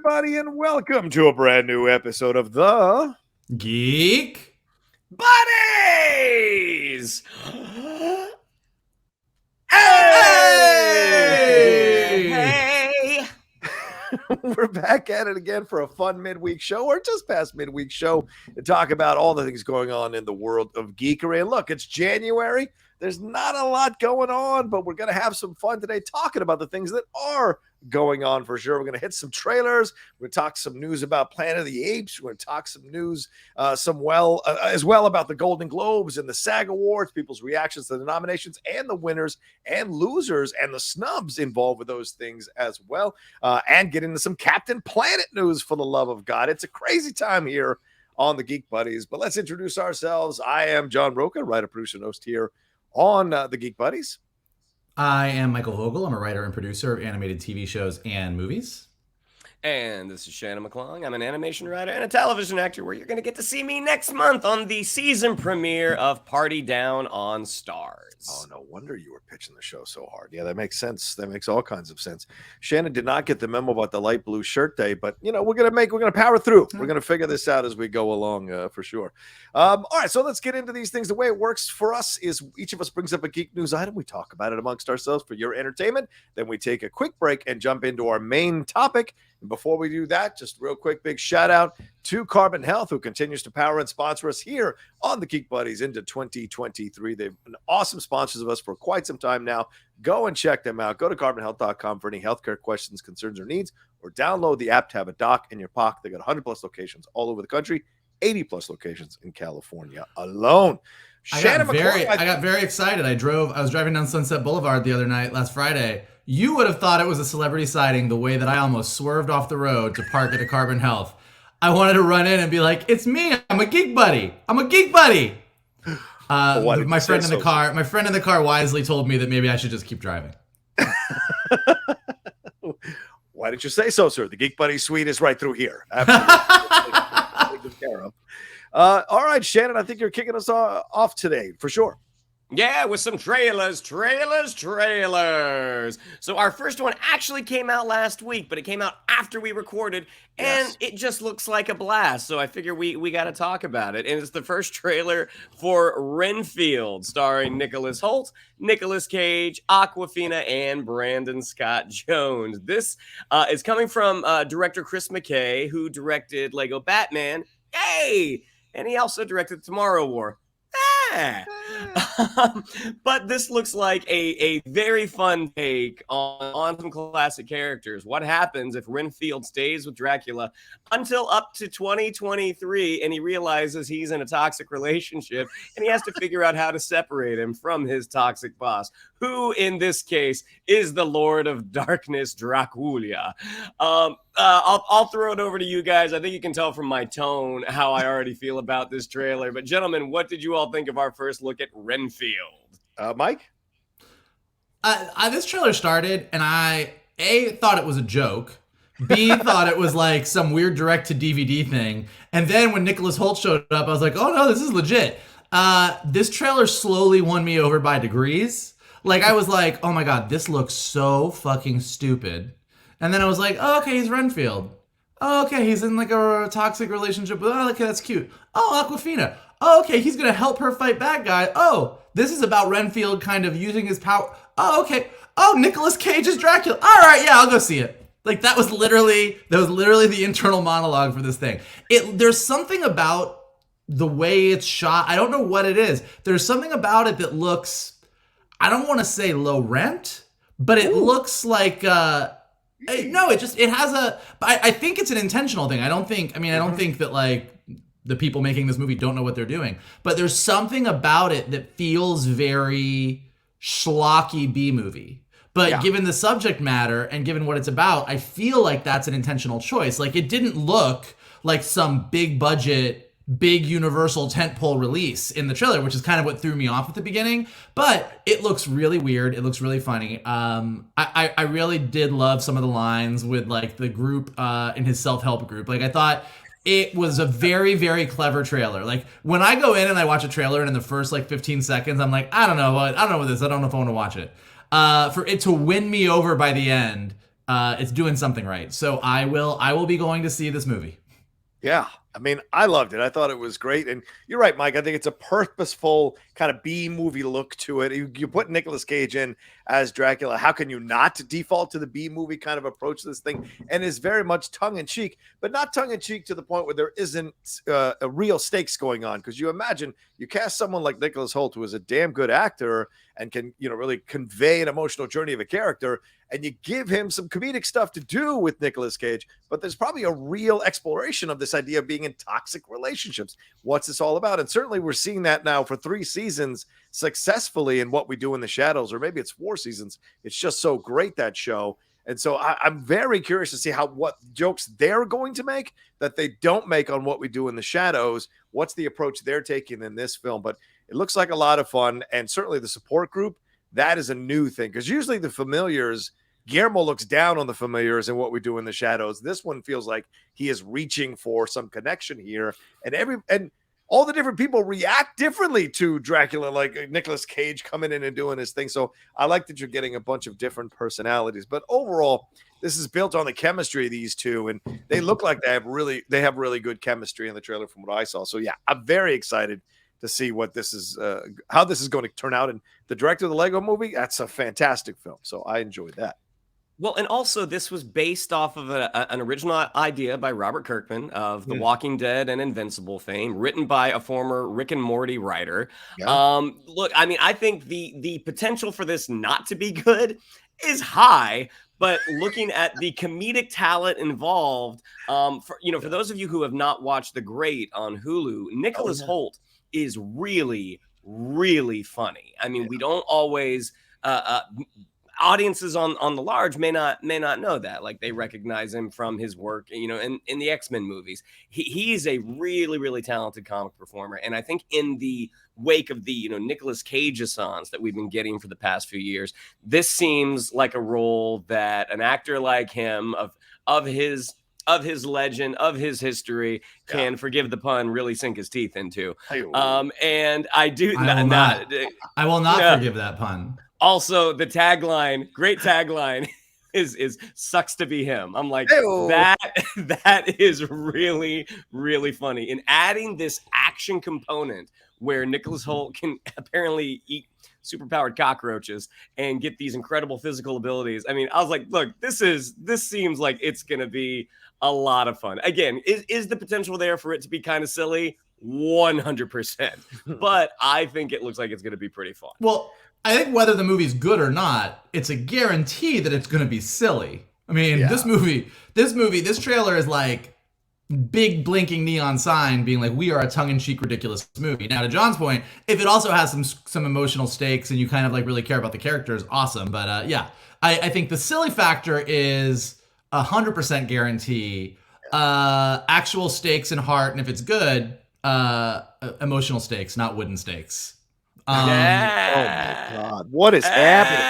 everybody, and welcome to a brand new episode of the Geek Buddies! Hey! We're back at it again for a fun midweek show, or just past midweek show, to talk about all the things going on in the world of geekery. And look, it's January. There's not a lot going on, but we're going to have some fun today talking about the things that are going on for sure. We're going to hit some trailers. We're going to talk some news about Planet of the Apes. We're going to talk some news as well about the Golden Globes and the SAG Awards, people's reactions to the nominations and the winners and losers and the snubs involved with those things as well. And get into some Captain Planet news, for the love of God. It's a crazy time here on the Geek Buddies, but let's introduce ourselves. I am John Rocha, writer, producer, and host here on the Geek Buddies. I am Michael Vogel. I'm a writer and producer of animated TV shows and movies. And this is Shannon McClung. I'm an animation writer and a television actor where you're going to get to see me next month on the season premiere of Party Down on Stars. Oh, no wonder you were pitching the show so hard. Yeah, that makes sense. That makes all kinds of sense. Shannon did not get the memo about the light blue shirt day, but we're going to power through. We're going to figure this out as we go along for sure. All right, so let's get into these things. The way it works for us is each of us brings up a geek news item. We talk about it amongst ourselves for your entertainment. Then we take a quick break and jump into our main topic. And before we do that, just real quick, big shout out to Carbon Health, who continues to power and sponsor us here on the Geek Buddies into 2023. They've been awesome sponsors of us for quite some time now. Go and check them out. Go to carbonhealth.com for any healthcare questions, concerns, or needs, or download the app to have a doc in your pocket. They got 100 plus locations all over the country, 80 plus locations in California alone. I got very excited. I was driving down Sunset Boulevard the other night, last Friday. You would have thought it was a celebrity sighting the way that I almost swerved off the road to park at a Carbon Health. I wanted to run in and be like, "It's me. I'm a Geek Buddy. I'm a Geek Buddy." My friend in the car wisely told me that maybe I should just keep driving. Why didn't you say so, sir? The Geek Buddy suite is right through here. Absolutely. Taken care of. All right, Shannon, I think you're kicking us off today for sure. Yeah, with some trailers. So our first one actually came out last week, but it came out after we recorded, and It just looks like a blast. So I figure we got to talk about it. And it's the first trailer for Renfield, starring Nicholas Hoult, Nicolas Cage, Awkwafina, and Brandon Scott Jones. This is coming from director Chris McKay, who directed Lego Batman. Yay! And he also directed Tomorrow War. But this looks like a very fun take on some classic characters. What happens if Renfield stays with Dracula until up to 2023 and he realizes he's in a toxic relationship and he has to figure out how to separate him from his toxic boss, who in this case is the Lord of Darkness, Dracula. I'll throw it over to you guys. I think you can tell from my tone how I already feel about this trailer. But gentlemen, what did you all think of our first look at Renfield? Mike? This trailer started and I, A, thought it was a joke. B, thought it was like some weird direct-to-DVD thing. And then when Nicholas Hoult showed up, I was like, oh no, this is legit. This trailer slowly won me over by degrees. Like, I was like, oh my God, this looks so fucking stupid. And then I was like, oh, okay, he's Renfield. Oh, okay, he's in like a toxic relationship. Oh, okay, that's cute. Oh, Awkwafina. Oh, okay, he's going to help her fight bad guy. Oh, this is about Renfield kind of using his power. Oh, okay. Oh, Nicolas Cage is Dracula. All right, yeah, I'll go see it. Like, that was literally the internal monologue for this thing. There's something about the way it's shot. I don't know what it is. There's something about it that looks, I don't want to say low rent, but it looks like... No, it has I think it's an intentional thing. I don't think that like the people making this movie don't know what they're doing, but there's something about it that feels very schlocky B movie. But given the subject matter and given what it's about, I feel like that's an intentional choice. Like, it didn't look like some big budget, big universal tentpole release in the trailer, which is kind of what threw me off at the beginning. But it looks really weird. It looks really funny. I really did love some of the lines with like the group in his self-help group. Like, I thought it was a very, very clever trailer. Like, when I go in and I watch a trailer and in the first like 15 seconds, I'm like, I don't know what this. I don't know if I want to watch it. For it to win me over by the end it's doing something right. So I will be going to see this movie. Yeah. I mean, I loved it. I thought it was great. And you're right, Mike. I think it's a purposeful kind of B movie look to it. You put Nicolas Cage in as Dracula. How can you not default to the B movie kind of approach to this thing? And is very much tongue in cheek, but not tongue in cheek to the point where there isn't a real stakes going on. Because you imagine you cast someone like Nicholas Hoult, who is a damn good actor and can, really convey an emotional journey of a character, and you give him some comedic stuff to do with Nicolas Cage, but there's probably a real exploration of this idea of being in toxic relationships. What's this all about? And certainly we're seeing that now for 3 seasons successfully in What We Do in the Shadows, or maybe it's 4 seasons. It's just so great, that show. And so I'm very curious to see what jokes they're going to make that they don't make on What We Do in the Shadows. What's the approach they're taking in this film? But it looks like a lot of fun. And certainly the support group, that is a new thing, because usually the familiars, Guillermo looks down on the familiars and What We Do in the Shadows. This one feels like he is reaching for some connection here, and all the different people react differently to Dracula, like Nicolas Cage coming in and doing his thing. So I like that you're getting a bunch of different personalities, but overall, this is built on the chemistry of these two, and they look like they have really good chemistry in the trailer from what I saw. So yeah, I'm very excited to see what this is, how this is going to turn out. And the director of the Lego Movie, that's a fantastic film. So I enjoyed that. Well, and also this was based off of an original idea by Robert Kirkman of The Walking Dead and Invincible fame, written by a former Rick and Morty writer. Yeah. Look, I mean, I think the potential for this not to be good is high, but looking at the comedic talent involved, for those of you who have not watched The Great on Hulu, Nicholas Hoult is really, really funny. I mean, we don't always audiences on the large may not know that. Like, they recognize him from his work, in the X-Men movies. He's a really, really talented comic performer. And I think in the wake of the, Nicolas Cage-assance that we've been getting for the past few years, this seems like a role that an actor like him of his legend, of his history, can, forgive the pun, really sink his teeth into. And I will not forgive that pun. Also, the tagline, great tagline, is sucks to be him. I'm like, that is really, really funny. And adding this action component where Nicholas Hoult can apparently eat superpowered cockroaches and get these incredible physical abilities. I mean, I was like, look, this seems like it's going to be a lot of fun. Again, is the potential there for it to be kind of silly? 100%. But I think it looks like it's going to be pretty fun. Well, I think whether the movie's good or not, it's a guarantee that it's going to be silly. I mean, this trailer is like big blinking neon sign being like, we are a tongue-in-cheek ridiculous movie. Now, to John's point, if it also has some emotional stakes and you kind of like really care about the characters, awesome. But I think the silly factor is 100% guarantee. Actual stakes and heart, and if it's good, emotional stakes, not wooden stakes. Oh my God! What is happening?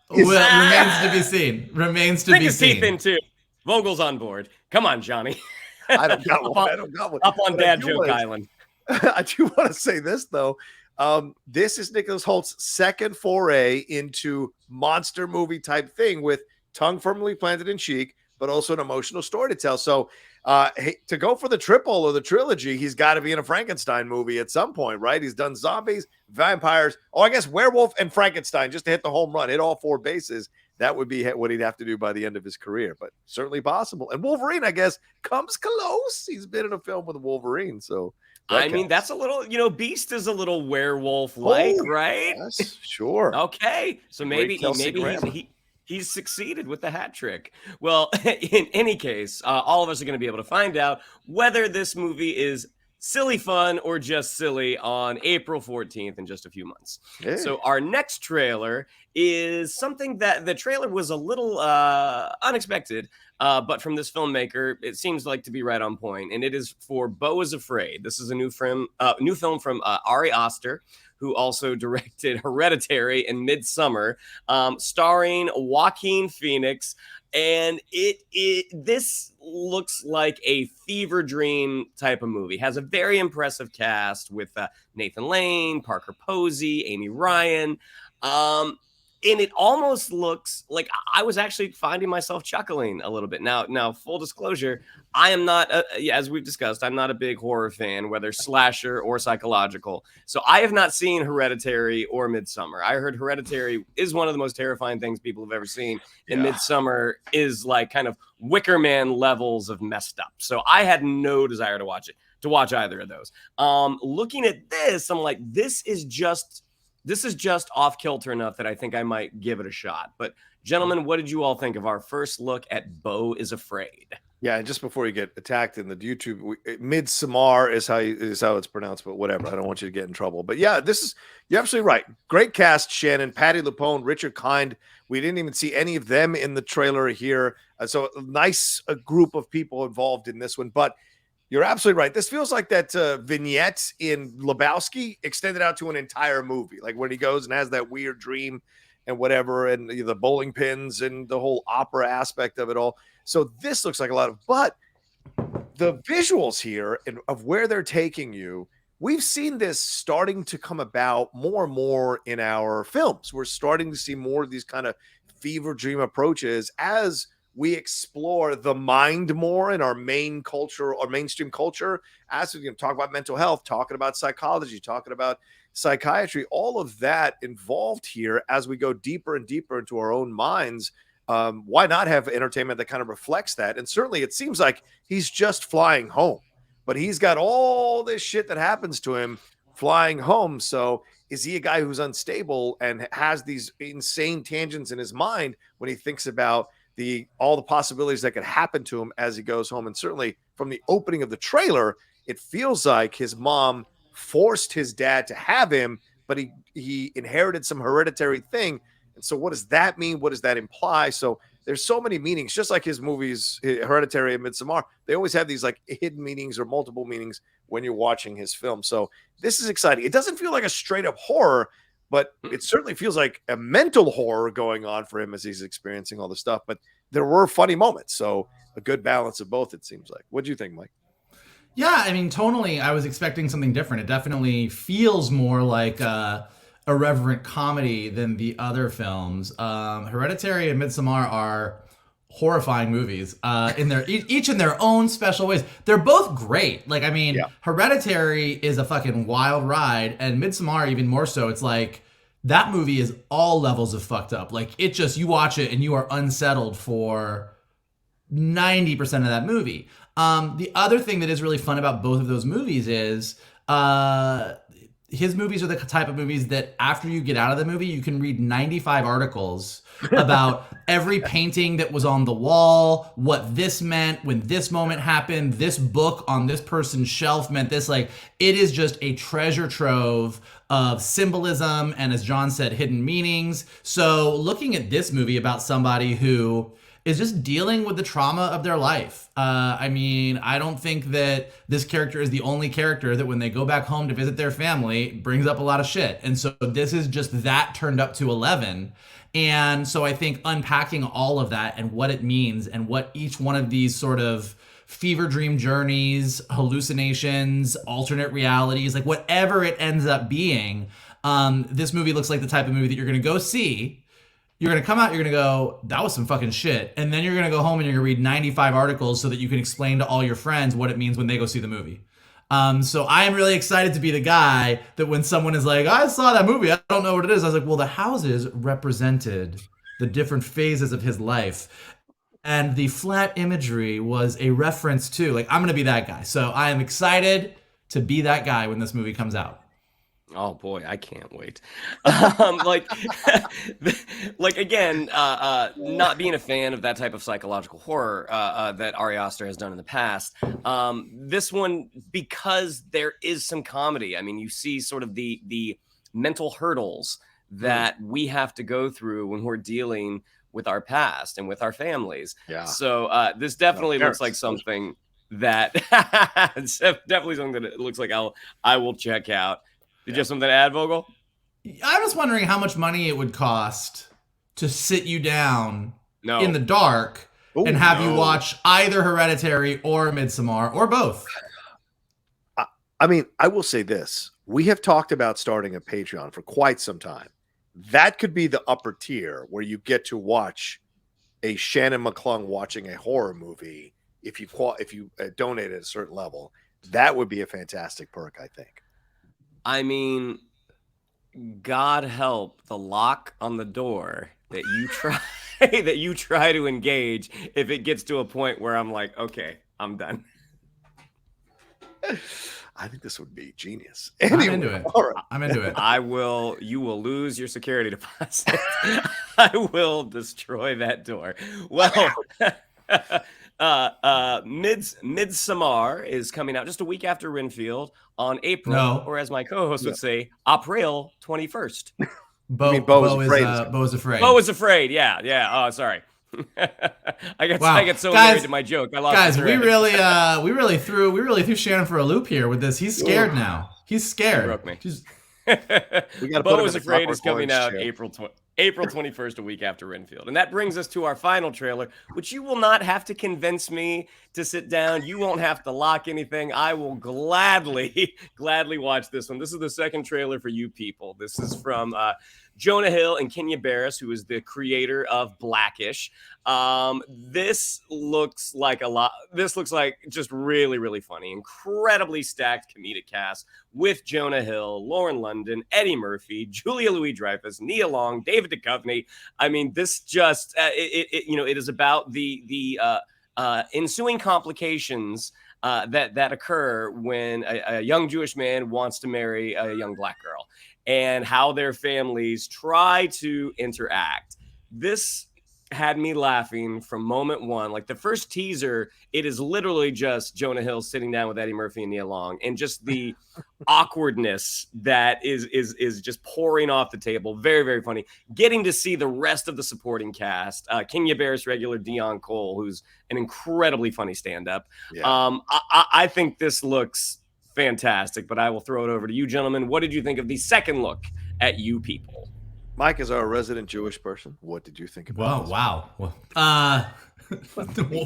Remains to be seen. Remains to be seen. Stick his teeth in too. Vogel's on board. Come on, Johnny. I don't got one. Up on Dad Joke Island. I do want to say this though. This is Nicholas Holt's second foray into monster movie type thing, with tongue firmly planted in cheek, but also an emotional story to tell. So to go for the triple or the trilogy, he's got to be in a Frankenstein movie at some point, right? He's done zombies, vampires, I guess werewolf and Frankenstein, just to hit the home run, hit all 4 bases. That would be what he'd have to do by the end of his career, but certainly possible. And Wolverine, I guess, comes close. He's been in a film with Wolverine, so I mean, that's a little, Beast is a little werewolf-like, right? Yes, sure. Okay, so maybe he's succeeded with the hat trick. Well, in any case, all of us are going to be able to find out whether this movie is silly fun or just silly on April 14th in just a few months. Hey. So our next trailer is something that the trailer was a little unexpected, but from this filmmaker, it seems like to be right on point. And it is for Beau is Afraid. This is a new film from Ari Aster, who also directed Hereditary and Midsommar, starring Joaquin Phoenix. And this looks like a fever dream type of movie. Has a very impressive cast with Nathan Lane, Parker Posey, Amy Ryan. and it almost looks like I was actually finding myself chuckling a little bit. Now, full disclosure, I am not, as we've discussed, I'm not a big horror fan, whether slasher or psychological. So I have not seen Hereditary or Midsummer. I heard Hereditary is one of the most terrifying things people have ever seen, and Midsummer is like kind of Wicker Man levels of messed up. So I had no desire to watch either of those. Looking at this, I'm like, this is just off kilter enough that I think I might give it a shot. But gentlemen, what did you all think of our first look at Beau is Afraid? Yeah, and just before you get attacked in the YouTube, Midsommar is how it's pronounced, but whatever. I don't want you to get in trouble. But yeah, you're absolutely right. Great cast, Shannon, Patty LuPone, Richard Kind. We didn't even see any of them in the trailer here. So a nice group of people involved in this one. But you're absolutely right. This feels like that vignette in Lebowski extended out to an entire movie. Like when he goes and has that weird dream and whatever, and the bowling pins and the whole opera aspect of it all. So this looks like a lot of, but the visuals here and of where they're taking you, we've seen this starting to come about more and more in our films. We're starting to see more of these kind of fever dream approaches as we explore the mind more in our main culture or mainstream culture, as we talk about mental health, talking about psychology, talking about psychiatry, all of that involved here as we go deeper and deeper into our own minds. Why not have entertainment that kind of reflects that? And certainly it seems like he's just flying home, but he's got all this shit that happens to him flying home. So is he a guy who's unstable and has these insane tangents in his mind when he thinks about all the possibilities that could happen to him as he goes home? And certainly from the opening of the trailer, it feels like his mom forced his dad to have him, but he inherited some hereditary thing. And so what does that mean? What does that imply? So there's so many meanings, just like his movies, Hereditary and Midsommar. They always have these like hidden meanings or multiple meanings when you're watching his film. So this is exciting. It doesn't feel like a straight up horror, but it certainly feels like a mental horror going on for him as he's experiencing all this stuff. But there were funny moments. So a good balance of both, it seems like. What do you think, Mike? Yeah, I mean, tonally, I was expecting something different. It definitely feels more like a irreverent comedy than the other films. Hereditary and Midsommar are horrifying movies each in their own special ways. They're both great. Like, I mean, Hereditary is a fucking wild ride, and Midsommar even more so. It's like that movie is all levels of fucked up. Like, it just, you watch it and you are unsettled for 90% of that movie. The other thing that is really fun about both of those movies is his movies are the type of movies that after you get out of the movie, you can read 95 articles about every painting that was on the wall, what this meant when this moment happened, this book on this person's shelf meant this. Like, it is just a treasure trove of symbolism and, as John said, hidden meanings. So looking at this movie about somebody who is just dealing with the trauma of their life. I mean, I don't think that this character is the only character that when they go back home to visit their family brings up a lot of shit. And so this is just that turned up to 11. And so I think unpacking all of that and what it means and what each one of these sort of fever dream journeys, hallucinations, alternate realities, like whatever it ends up being, this movie looks like the type of movie that you're going to go see. You're going to come out, you're going to go, that was some fucking shit. And then you're going to go home and you're going to read 95 articles so that you can explain to all your friends what it means when they go see the movie. So I am really excited to be the guy that when someone is like, I saw that movie, I don't know what it is. I was like, well, the houses represented the different phases of his life. And the flat imagery was a reference to, like, I'm going to be that guy. So I am excited to be that guy when this movie comes out. Oh boy, I can't wait. Like again, not being a fan of that type of psychological horror that Ari Aster has done in the past. This one, because there is some comedy. I mean, you see sort of the mental hurdles that we have to go through when we're dealing with our past and with our families. Yeah. So this definitely looks like something that it's definitely something that it looks like I will check out. Did you have something to add, Vogel? I was wondering how much money it would cost to sit you down in the dark and have you watch either Hereditary or Midsommar or both. I mean, I will say this. We have talked about starting a Patreon for quite some time. that could be the upper tier where you get to watch a Shannon McClung watching a horror movie. If you donate at a certain level, that would be a fantastic perk, I think. I mean, God help the lock on the door that you try to engage if it gets to a point where I'm like, okay, I'm done. I think this would be genius. Anyway, I'm into it. All right. I'm into it. You will lose your security deposit. I will destroy that door. Well, Midsommar is coming out just a week after Renfield on April, or as my co-host would say, April 21st. Beau is afraid. Beau is afraid. Yeah. Oh, sorry. I get so married to my joke. I lost. Guys, we really threw Shannon for a loop here with this. He's scared now. He's scared. Broke me. Beau is Afraid is coming out April 21st, a week after Renfield. And that brings us to our final trailer, which you will not have to convince me to sit down. You won't have to lock anything. I will gladly watch this one. This is the second trailer for you people. This is from Jonah Hill and Kenya Barris, who is the creator of Blackish. This looks like just really, really funny. Incredibly stacked comedic cast with Jonah Hill, Lauren London, Eddie Murphy, Julia Louis-Dreyfus, Nia Long, David Duchovny. I mean, this just it is about the ensuing complications that occur when a young Jewish man wants to marry a young black girl, and how their families try to interact. This had me laughing from moment one. Like the first teaser, it is literally just Jonah Hill sitting down with Eddie Murphy and Nia Long, and just the awkwardness that is just pouring off the table. Very, very funny. Getting to see the rest of the supporting cast, Kenya Barris regular Dion Cole, who's an incredibly funny stand-up. Yeah. I think this looks fantastic, but I will throw it over to you, gentlemen. What did you think of the second look at you people? Mike, as our resident Jewish person, what did you think about this? Wow. Well,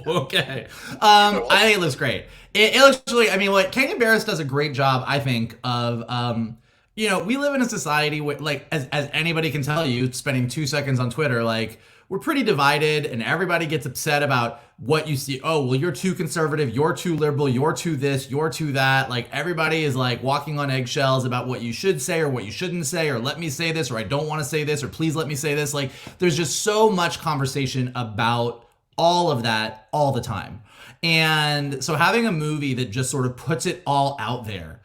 okay. I think it looks great. It looks really, I mean, what Kenya Barris does a great job, I think, of, we live in a society where, like, as anybody can tell you, spending 2 seconds on Twitter, like, we're pretty divided, and everybody gets upset about what you see. Oh, well, you're too conservative, you're too liberal, you're too this, you're too that. Like, everybody is like walking on eggshells about what you should say or what you shouldn't say, or let me say this, or I don't want to say this, or please let me say this. Like, there's just so much conversation about all of that all the time. And so having a movie that just sort of puts it all out there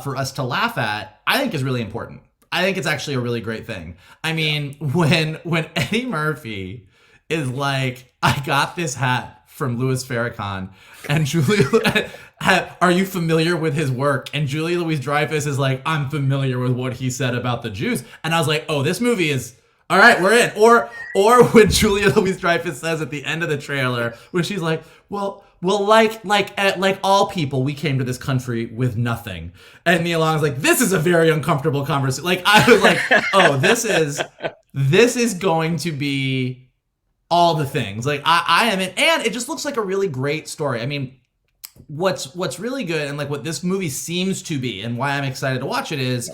for us to laugh at, I think is really important. I think it's actually a really great thing. I mean, when Eddie Murphy is like, I got this hat from Louis Farrakhan, and Julia, are you familiar with his work? And Julia Louis-Dreyfus is like, I'm familiar with what he said about the Jews. And I was like, oh, this movie is, all right, we're in. Or when Julia Louis-Dreyfus says at the end of the trailer, when she's like, well, like all people, we came to this country with nothing. And Nia Long is like, this is a very uncomfortable conversation. Like, I was like, oh, this is going to be all the things. Like, I am in, and it just looks like a really great story. I mean, what's really good, and like what this movie seems to be, and why I'm excited to watch it is,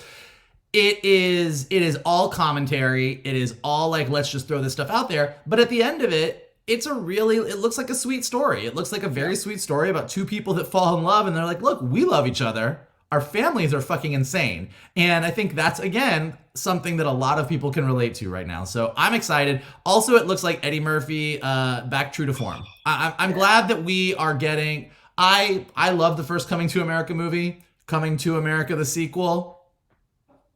it is all commentary. It is all like, let's just throw this stuff out there. But at the end of it, it looks like a sweet story. It looks like a very sweet story about two people that fall in love, and they're like, look, we love each other. Our families are fucking insane. And I think that's, again, something that a lot of people can relate to right now. So I'm excited. Also, it looks like Eddie Murphy back true to form. I'm glad that we are getting, I love the first Coming to America movie. Coming to America, the sequel,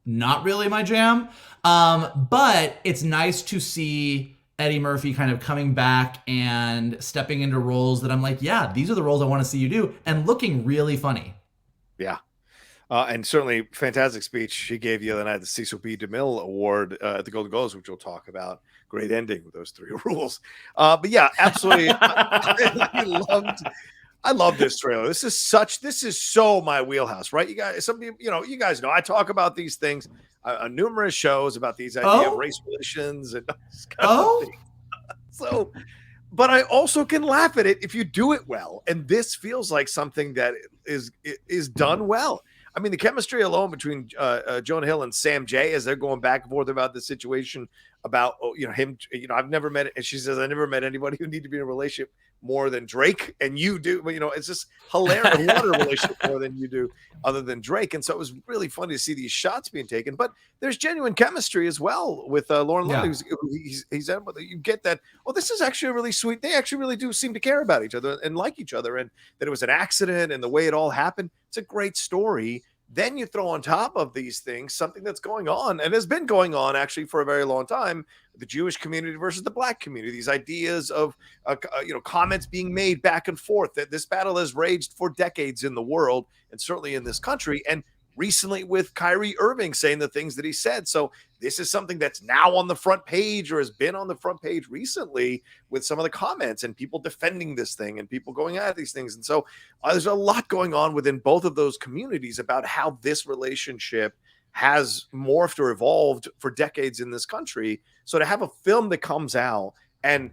not really my jam. But it's nice to see Eddie Murphy kind of coming back and stepping into roles that I'm like, yeah, these are the roles I want to see you do, and looking really funny. Yeah. And certainly fantastic speech she gave the other night, the Cecil B. DeMille Award at the Golden Globes, which we'll talk about. Great ending with those three rules. But yeah, absolutely. I love this trailer. This is so my wheelhouse, right? You guys, some people, you guys know I talk about these things on numerous shows about these ideas of race relations and so, but I also can laugh at it if you do it well. And this feels like something that is done well. I mean, the chemistry alone between Jonah Hill and Sam Jay as they're going back and forth about the situation about, him, I've never met, and she says, I never met anybody who need to be in a relationship more than Drake, and you do, but it's just hilarious. I want a relationship more than you do other than Drake. And so it was really funny to see these shots being taken, but there's genuine chemistry as well with Lauren London. He's you get that, this is actually a really sweet, they actually really do seem to care about each other and like each other, and that it was an accident and the way it all happened. It's a great story. Then you throw on top of these things something that's going on and has been going on actually for a very long time, the Jewish community versus the Black community, these ideas of comments being made back and forth, that this battle has raged for decades in the world and certainly in this country, and recently with Kyrie Irving saying the things that he said. So this is something that's now on the front page, or has been on the front page recently, with some of the comments and people defending this thing and people going at these things. And so there's a lot going on within both of those communities about how this relationship has morphed or evolved for decades in this country. So to have a film that comes out and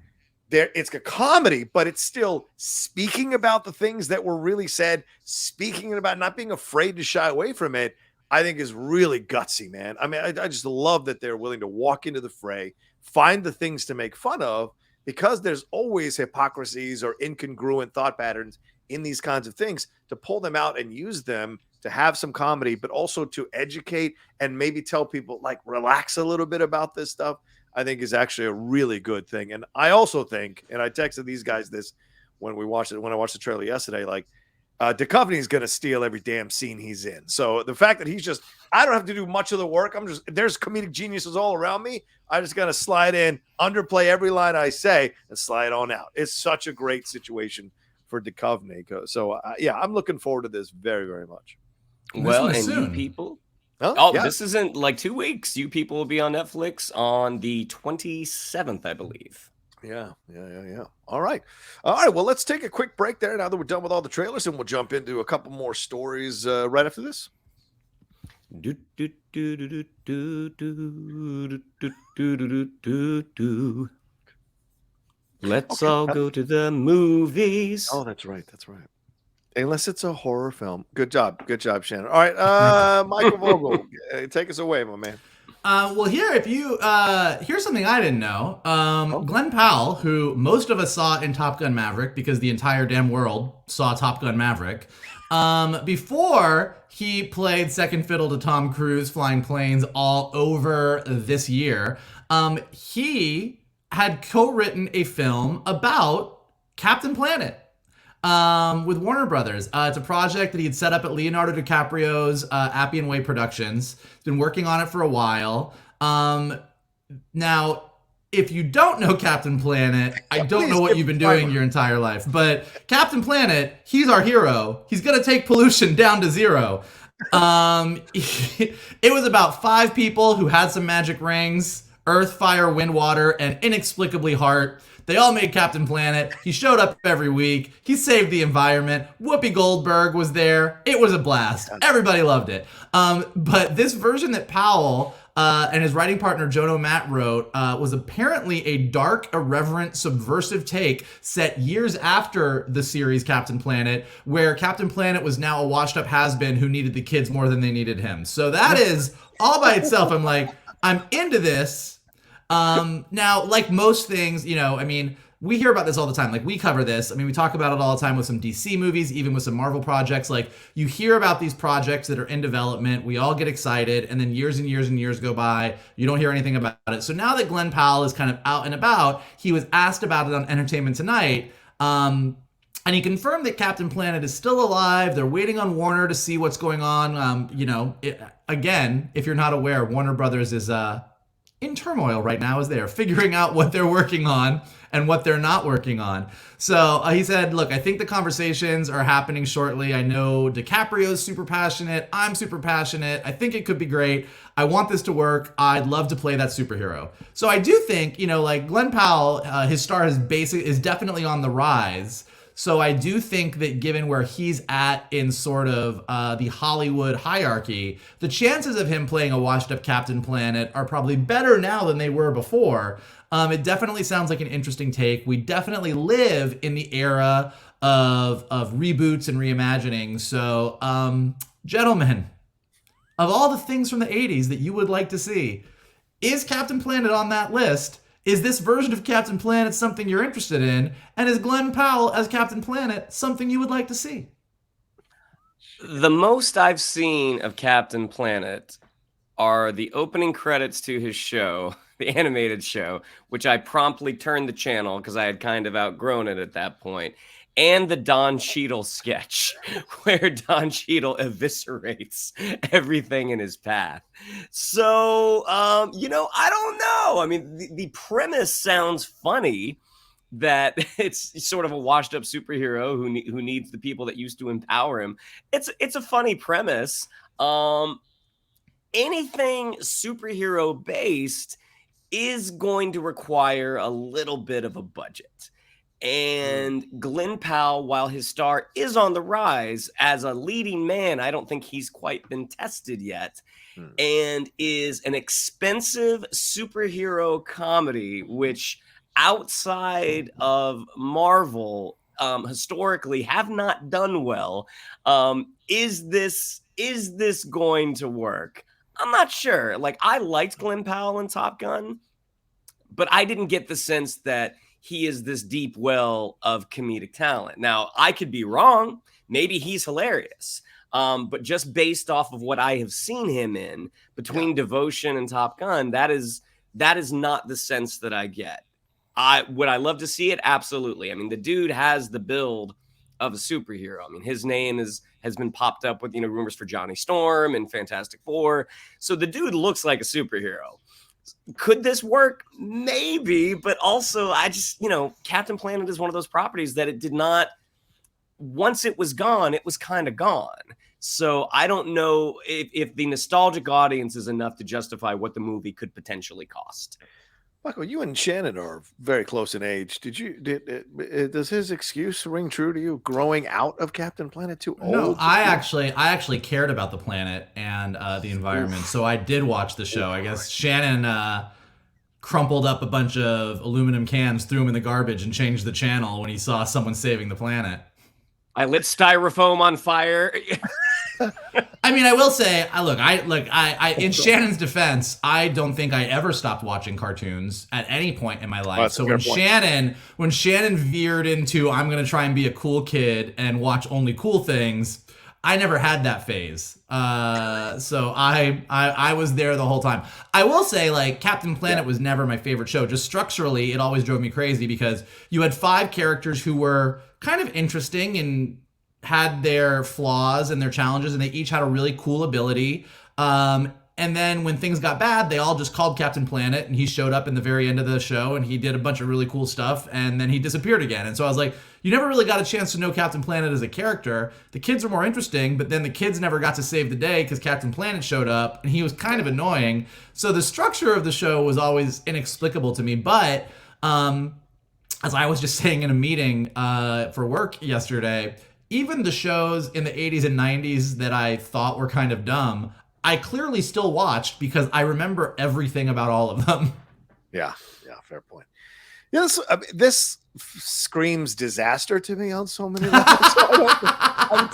it's a comedy, but it's still speaking about the things that were really said, speaking about not being afraid to shy away from it, I think is really gutsy, man. I mean, I just love that they're willing to walk into the fray, find the things to make fun of, because there's always hypocrisies or incongruent thought patterns in these kinds of things, to pull them out and use them to have some comedy, but also to educate and maybe tell people, like, relax a little bit about this stuff, I think is actually a really good thing. And I also think, and I texted these guys this when I watched the trailer yesterday, like, Duchovny is going to steal every damn scene he's in. So the fact that I don't have to do much of the work. There's comedic geniuses all around me. I just got to slide in, underplay every line I say, and slide on out. It's such a great situation for Duchovny. So I'm looking forward to this very, very much. Well, and you people. This isn't like 2 weeks. You people will be on Netflix on the 27th, I believe. Yeah. All right. Well, let's take a quick break there now that we're done with all the trailers, and we'll jump into a couple more stories right after this. Let's all go to the movies. Oh, that's right. Unless it's a horror film. Good job, Shannon. All right, Michael Vogel, take us away, my man. Well, here's something I didn't know. Glen Powell, who most of us saw in Top Gun Maverick, because the entire damn world saw Top Gun Maverick, before he played second fiddle to Tom Cruise flying planes all over this year, he had co-written a film about Captain Planet. With Warner Brothers. It's a project that he had set up at Leonardo DiCaprio's Appian Way Productions. He's been working on it for a while. Now, if you don't know Captain Planet, I don't know what you've been doing your entire life. But Captain Planet, he's our hero. He's going to take pollution down to zero. It was about 5 people who had some magic rings: Earth, Fire, Wind, Water, and inexplicably Heart. They all made Captain Planet. He showed up every week. He saved the environment. Whoopi Goldberg was there. It was a blast. Everybody loved it. But this version that Powell and his writing partner Jono Matt wrote was apparently a dark, irreverent, subversive take set years after the series Captain Planet, where Captain Planet was now a washed-up has-been who needed the kids more than they needed him. So that is, all by itself, I'm like, I'm into this. Now, like most things, we hear about this all the time. Like, we cover this. We talk about it all the time with some DC movies, even with some Marvel projects. Like, you hear about these projects that are in development. We all get excited, and then years and years and years go by. You don't hear anything about it. So now that Glen Powell is kind of out and about, he was asked about it on Entertainment Tonight. And he confirmed that Captain Planet is still alive. They're waiting on Warner to see what's going on. Again, if you're not aware, Warner Brothers is in turmoil right now as they're figuring out what they're working on and what they're not working on. So he said, look, I think the conversations are happening shortly. I know DiCaprio's super passionate. I'm super passionate. I think it could be great. I want this to work. I'd love to play that superhero. So I do think, like Glen Powell, his star is definitely on the rise. So I do think that given where he's at in sort of the Hollywood hierarchy, the chances of him playing a washed-up Captain Planet are probably better now than they were before. It definitely sounds like an interesting take. We definitely live in the era of reboots and reimagining. So Gentlemen, of all the things from the 80s that you would like to see, is Captain Planet on that list? Is this version of Captain Planet something you're interested in? And is Glen Powell as Captain Planet something you would like to see? The most I've seen of Captain Planet are the opening credits to his show, the animated show, which I promptly turned the channel because I had kind of outgrown it at that point, and the Don Cheadle sketch where Don Cheadle eviscerates everything in his path. So, I don't know. I mean, the premise sounds funny, that it's sort of a washed up superhero who needs the people that used to empower him. It's a funny premise. Anything superhero based is going to require a little bit of a budget. And Glen Powell, while his star is on the rise as a leading man, I don't think he's quite been tested yet, and is an expensive superhero comedy, which outside of Marvel, historically have not done well. Is this going to work? I'm not sure. Like, I liked Glen Powell in Top Gun, but I didn't get the sense that he is this deep well of comedic talent. Now, I could be wrong. Maybe he's hilarious. But just based off of what I have seen him in between Devotion and Top Gun, that is not the sense that I get. Would I love to see it? Absolutely. I mean, the dude has the build of a superhero. I mean, his name has been popped up with, rumors for Johnny Storm and Fantastic Four. So the dude looks like a superhero. Could this work? Maybe, but also I just, Captain Planet is one of those properties that it did not, once it was gone, it was kind of gone. So I don't know if the nostalgic audience is enough to justify what the movie could potentially cost. Michael, you and Shannon are very close in age. Does his excuse ring true to you? Growing out of Captain Planet too old? No, I actually cared about the planet and the environment, so I did watch the show. I guess Shannon crumpled up a bunch of aluminum cans, threw them in the garbage, and changed the channel when he saw someone saving the planet. I lit styrofoam on fire. I mean, I will say, I in Shannon's defense, I don't think I ever stopped watching cartoons at any point in my life. So when Shannon veered into, I'm going to try and be a cool kid and watch only cool things, I never had that phase. So I was there the whole time. I will say, Captain Planet was never my favorite show. Just structurally, it always drove me crazy because you had 5 characters who were kind of interesting and had their flaws and their challenges, and they each had a really cool ability. And then when things got bad, they all just called Captain Planet, and he showed up in the very end of the show, and he did a bunch of really cool stuff, and then he disappeared again. And so I was like, you never really got a chance to know Captain Planet as a character. The kids are more interesting, but then the kids never got to save the day because Captain Planet showed up, and he was kind of annoying. So the structure of the show was always inexplicable to me. But as I was just saying in a meeting for work yesterday, even the shows in the 80s and 90s that I thought were kind of dumb, I clearly still watched because I remember everything about all of them. Yeah, fair point. Yes, this screams disaster to me on so many levels.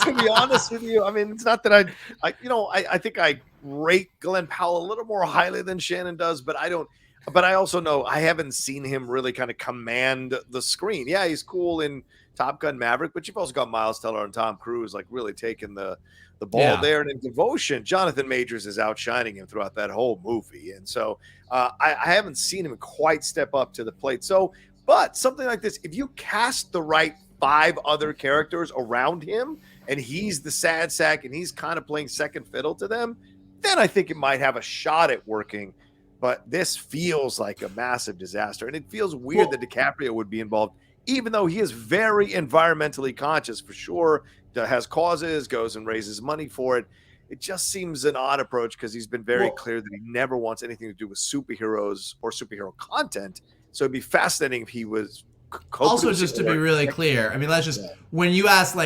To be honest with you, I mean, it's not that I think I rate Glen Powell a little more highly than Shannon does, but I don't. But I also know I haven't seen him really kind of command the screen. Yeah, he's cool in Top Gun Maverick, but you've also got Miles Teller and Tom Cruise really taking the ball there. And in Devotion, Jonathan Majors is outshining him throughout that whole movie. And so I haven't seen him quite step up to the plate. So, but something like this, if you cast the right 5 other characters around him and he's the sad sack and he's kind of playing second fiddle to them, then I think it might have a shot at working. But this feels like a massive disaster. And it feels weird that DiCaprio would be involved, even though he is very environmentally conscious for sure, has causes, goes and raises money for it. It just seems an odd approach because he's been very clear that he never wants anything to do with superheroes or superhero content. So it'd be fascinating if he was also, just to be really clear, I mean, when you ask,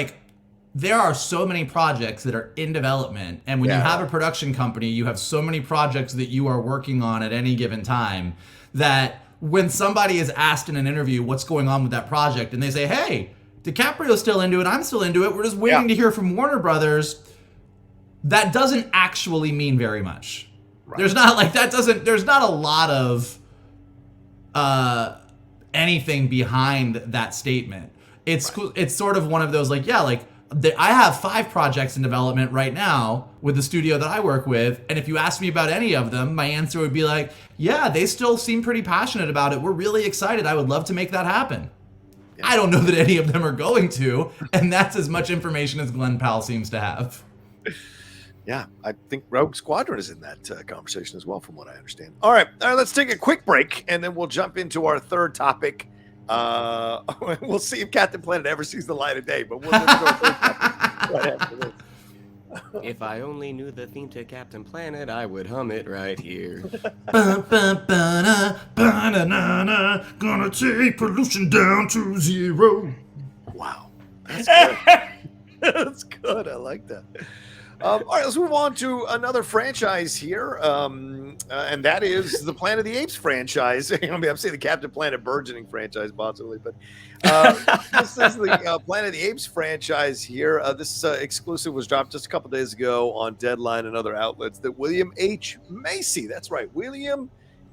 there are so many projects that are in development, and when you have a production company, you have so many projects that you are working on at any given time that when somebody is asked in an interview what's going on with that project, and they say, hey, DiCaprio's still into it, I'm still into it, we're just waiting to hear from Warner Brothers, that doesn't actually mean very much. Right. There's not a lot of anything behind that statement. It's sort of one of those like, I have 5 projects in development right now with the studio that I work with, and if you ask me about any of them, my answer would be like, yeah, they still seem pretty passionate about it. We're really excited. I would love to make that happen. Yeah. I don't know that any of them are going to, and that's as much information as Glen Powell seems to have. Yeah, I think Rogue Squadron is in that conversation as well, from what I understand. All right, let's take a quick break, and then we'll jump into our third topic. We'll see if Captain Planet ever sees the light of day, but we'll get to our third topic right after this. If I only knew the theme to Captain Planet, I would hum it right here. Gonna take pollution down to 0. Wow, that's good. That's good. I like that. All right, let's move on to another franchise here, and that is the Planet of the Apes franchise. I mean, I'm saying the Captain Planet burgeoning franchise, possibly, but this is the Planet of the Apes franchise here. This exclusive was dropped just a couple days ago on Deadline and other outlets that William H. Macy, that's right, William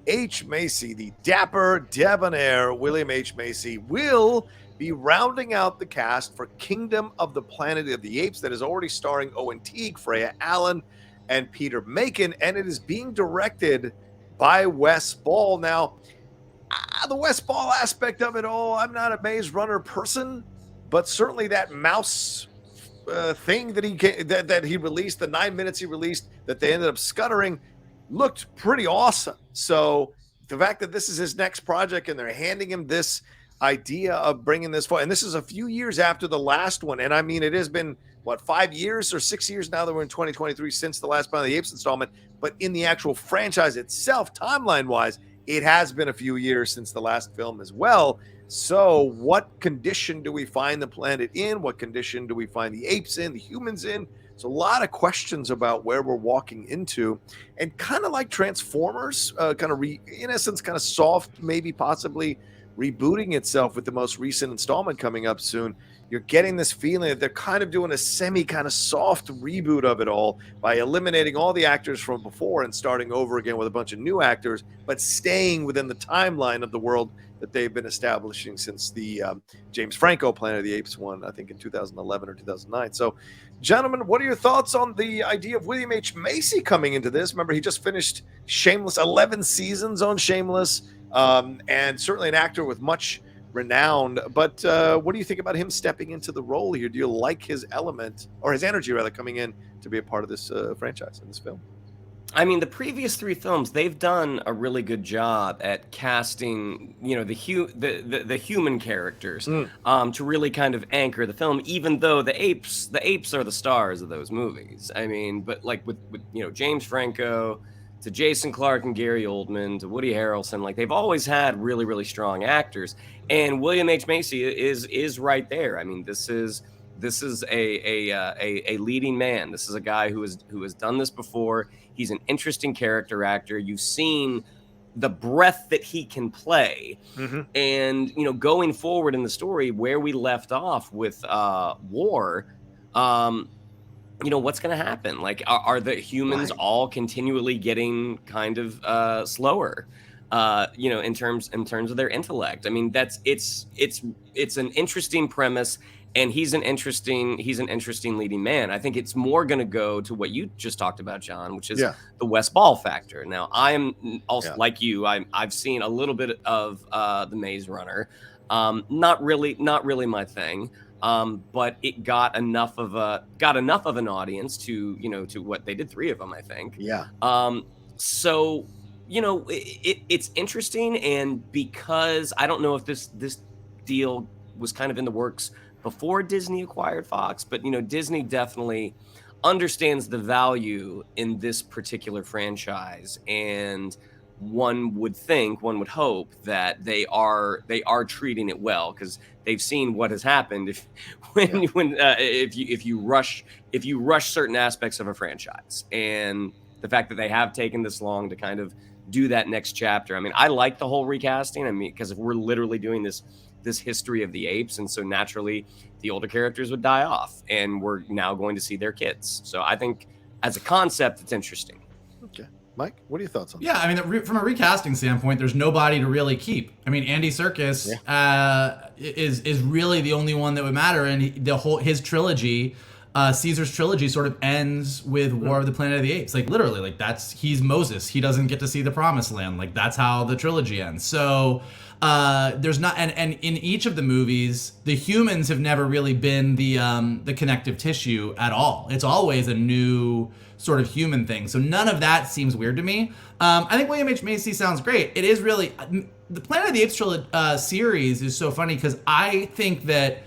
H. Macy, the dapper, debonair William H. Macy, will be rounding out the cast for Kingdom of the Planet of the Apes that is already starring Owen Teague, Freya Allen, and Peter Macon, and it is being directed by Wes Ball. Now, the Wes Ball aspect of it all, I'm not a Maze Runner person, but certainly that mouse thing that he released, the 9 minutes he released that they ended up scuttering, looked pretty awesome. So the fact that this is his next project and they're handing him this idea of bringing this forward, and this is a few years after the last one, and I mean it has been 5 years or 6 years now that we're in 2023 since the last Planet of the Apes installment, but in the actual franchise itself, timeline wise, it has been a few years since the last film as well. So what condition do we find the planet in? What condition do we find the apes in, the humans in? So a lot of questions about where we're walking into, and kind of like Transformers, in essence, kind of soft, maybe possibly rebooting itself with the most recent installment coming up soon. You're getting this feeling that they're kind of doing a semi kind of soft reboot of it all by eliminating all the actors from before and starting over again with a bunch of new actors, but staying within the timeline of the world that they've been establishing since the James Franco Planet of the Apes one, I think in 2011 or 2009. So, gentlemen, what are your thoughts on the idea of William H. Macy coming into this? Remember, he just finished Shameless, 11 seasons on Shameless. And certainly an actor with much renown. But what do you think about him stepping into the role here? Do you like his element, or his energy rather, coming in to be a part of this franchise in this film? I mean, the previous 3 films, they've done a really good job at casting, the human characters to really kind of anchor the film, even though the apes are the stars of those movies. I mean, but like with James Franco, to Jason Clarke and Gary Oldman, to Woody Harrelson, like they've always had really, really strong actors. And William H. Macy is right there. I mean, this is a leading man. This is a guy who has done this before. He's an interesting character actor. You've seen the breadth that he can play, and going forward in the story where we left off with War. What's going to happen? Like, are the humans all continually getting kind of slower, in terms of their intellect? I mean, it's an interesting premise, and he's an interesting leading man. I think it's more going to go to what you just talked about, John, which is the Wes Ball factor. Now, I am also like you. I've seen a little bit of the Maze Runner. Not really my thing. But it got enough of an audience to what they did, 3 of them, I think. Yeah. So it's interesting, and because I don't know if this deal was kind of in the works before Disney acquired Fox, but Disney definitely understands the value in this particular franchise, and one would hope that they are treating it well, because they've seen what has happened if you rush certain aspects of a franchise, and the fact that they have taken this long to kind of do that next chapter. I mean, I like the whole recasting. I mean, because if we're literally doing this history of the apes, and so naturally the older characters would die off, and we're now going to see their kids. So I think as a concept, it's interesting. Okay. Mike, what are your thoughts on that? Yeah, I mean, from a recasting standpoint, there's nobody to really keep. I mean, Andy Serkis is really the only one that would matter, and his trilogy, Caesar's trilogy, sort of ends with War of the Planet of the Apes. Like literally, like he's Moses. He doesn't get to see the Promised Land. Like that's how the trilogy ends. So there's not, and in each of the movies, the humans have never really been the connective tissue at all. It's always a new sort of human thing. So none of that seems weird to me. I think William H. Macy sounds great. It is really, the Planet of the Apes series is so funny because I think that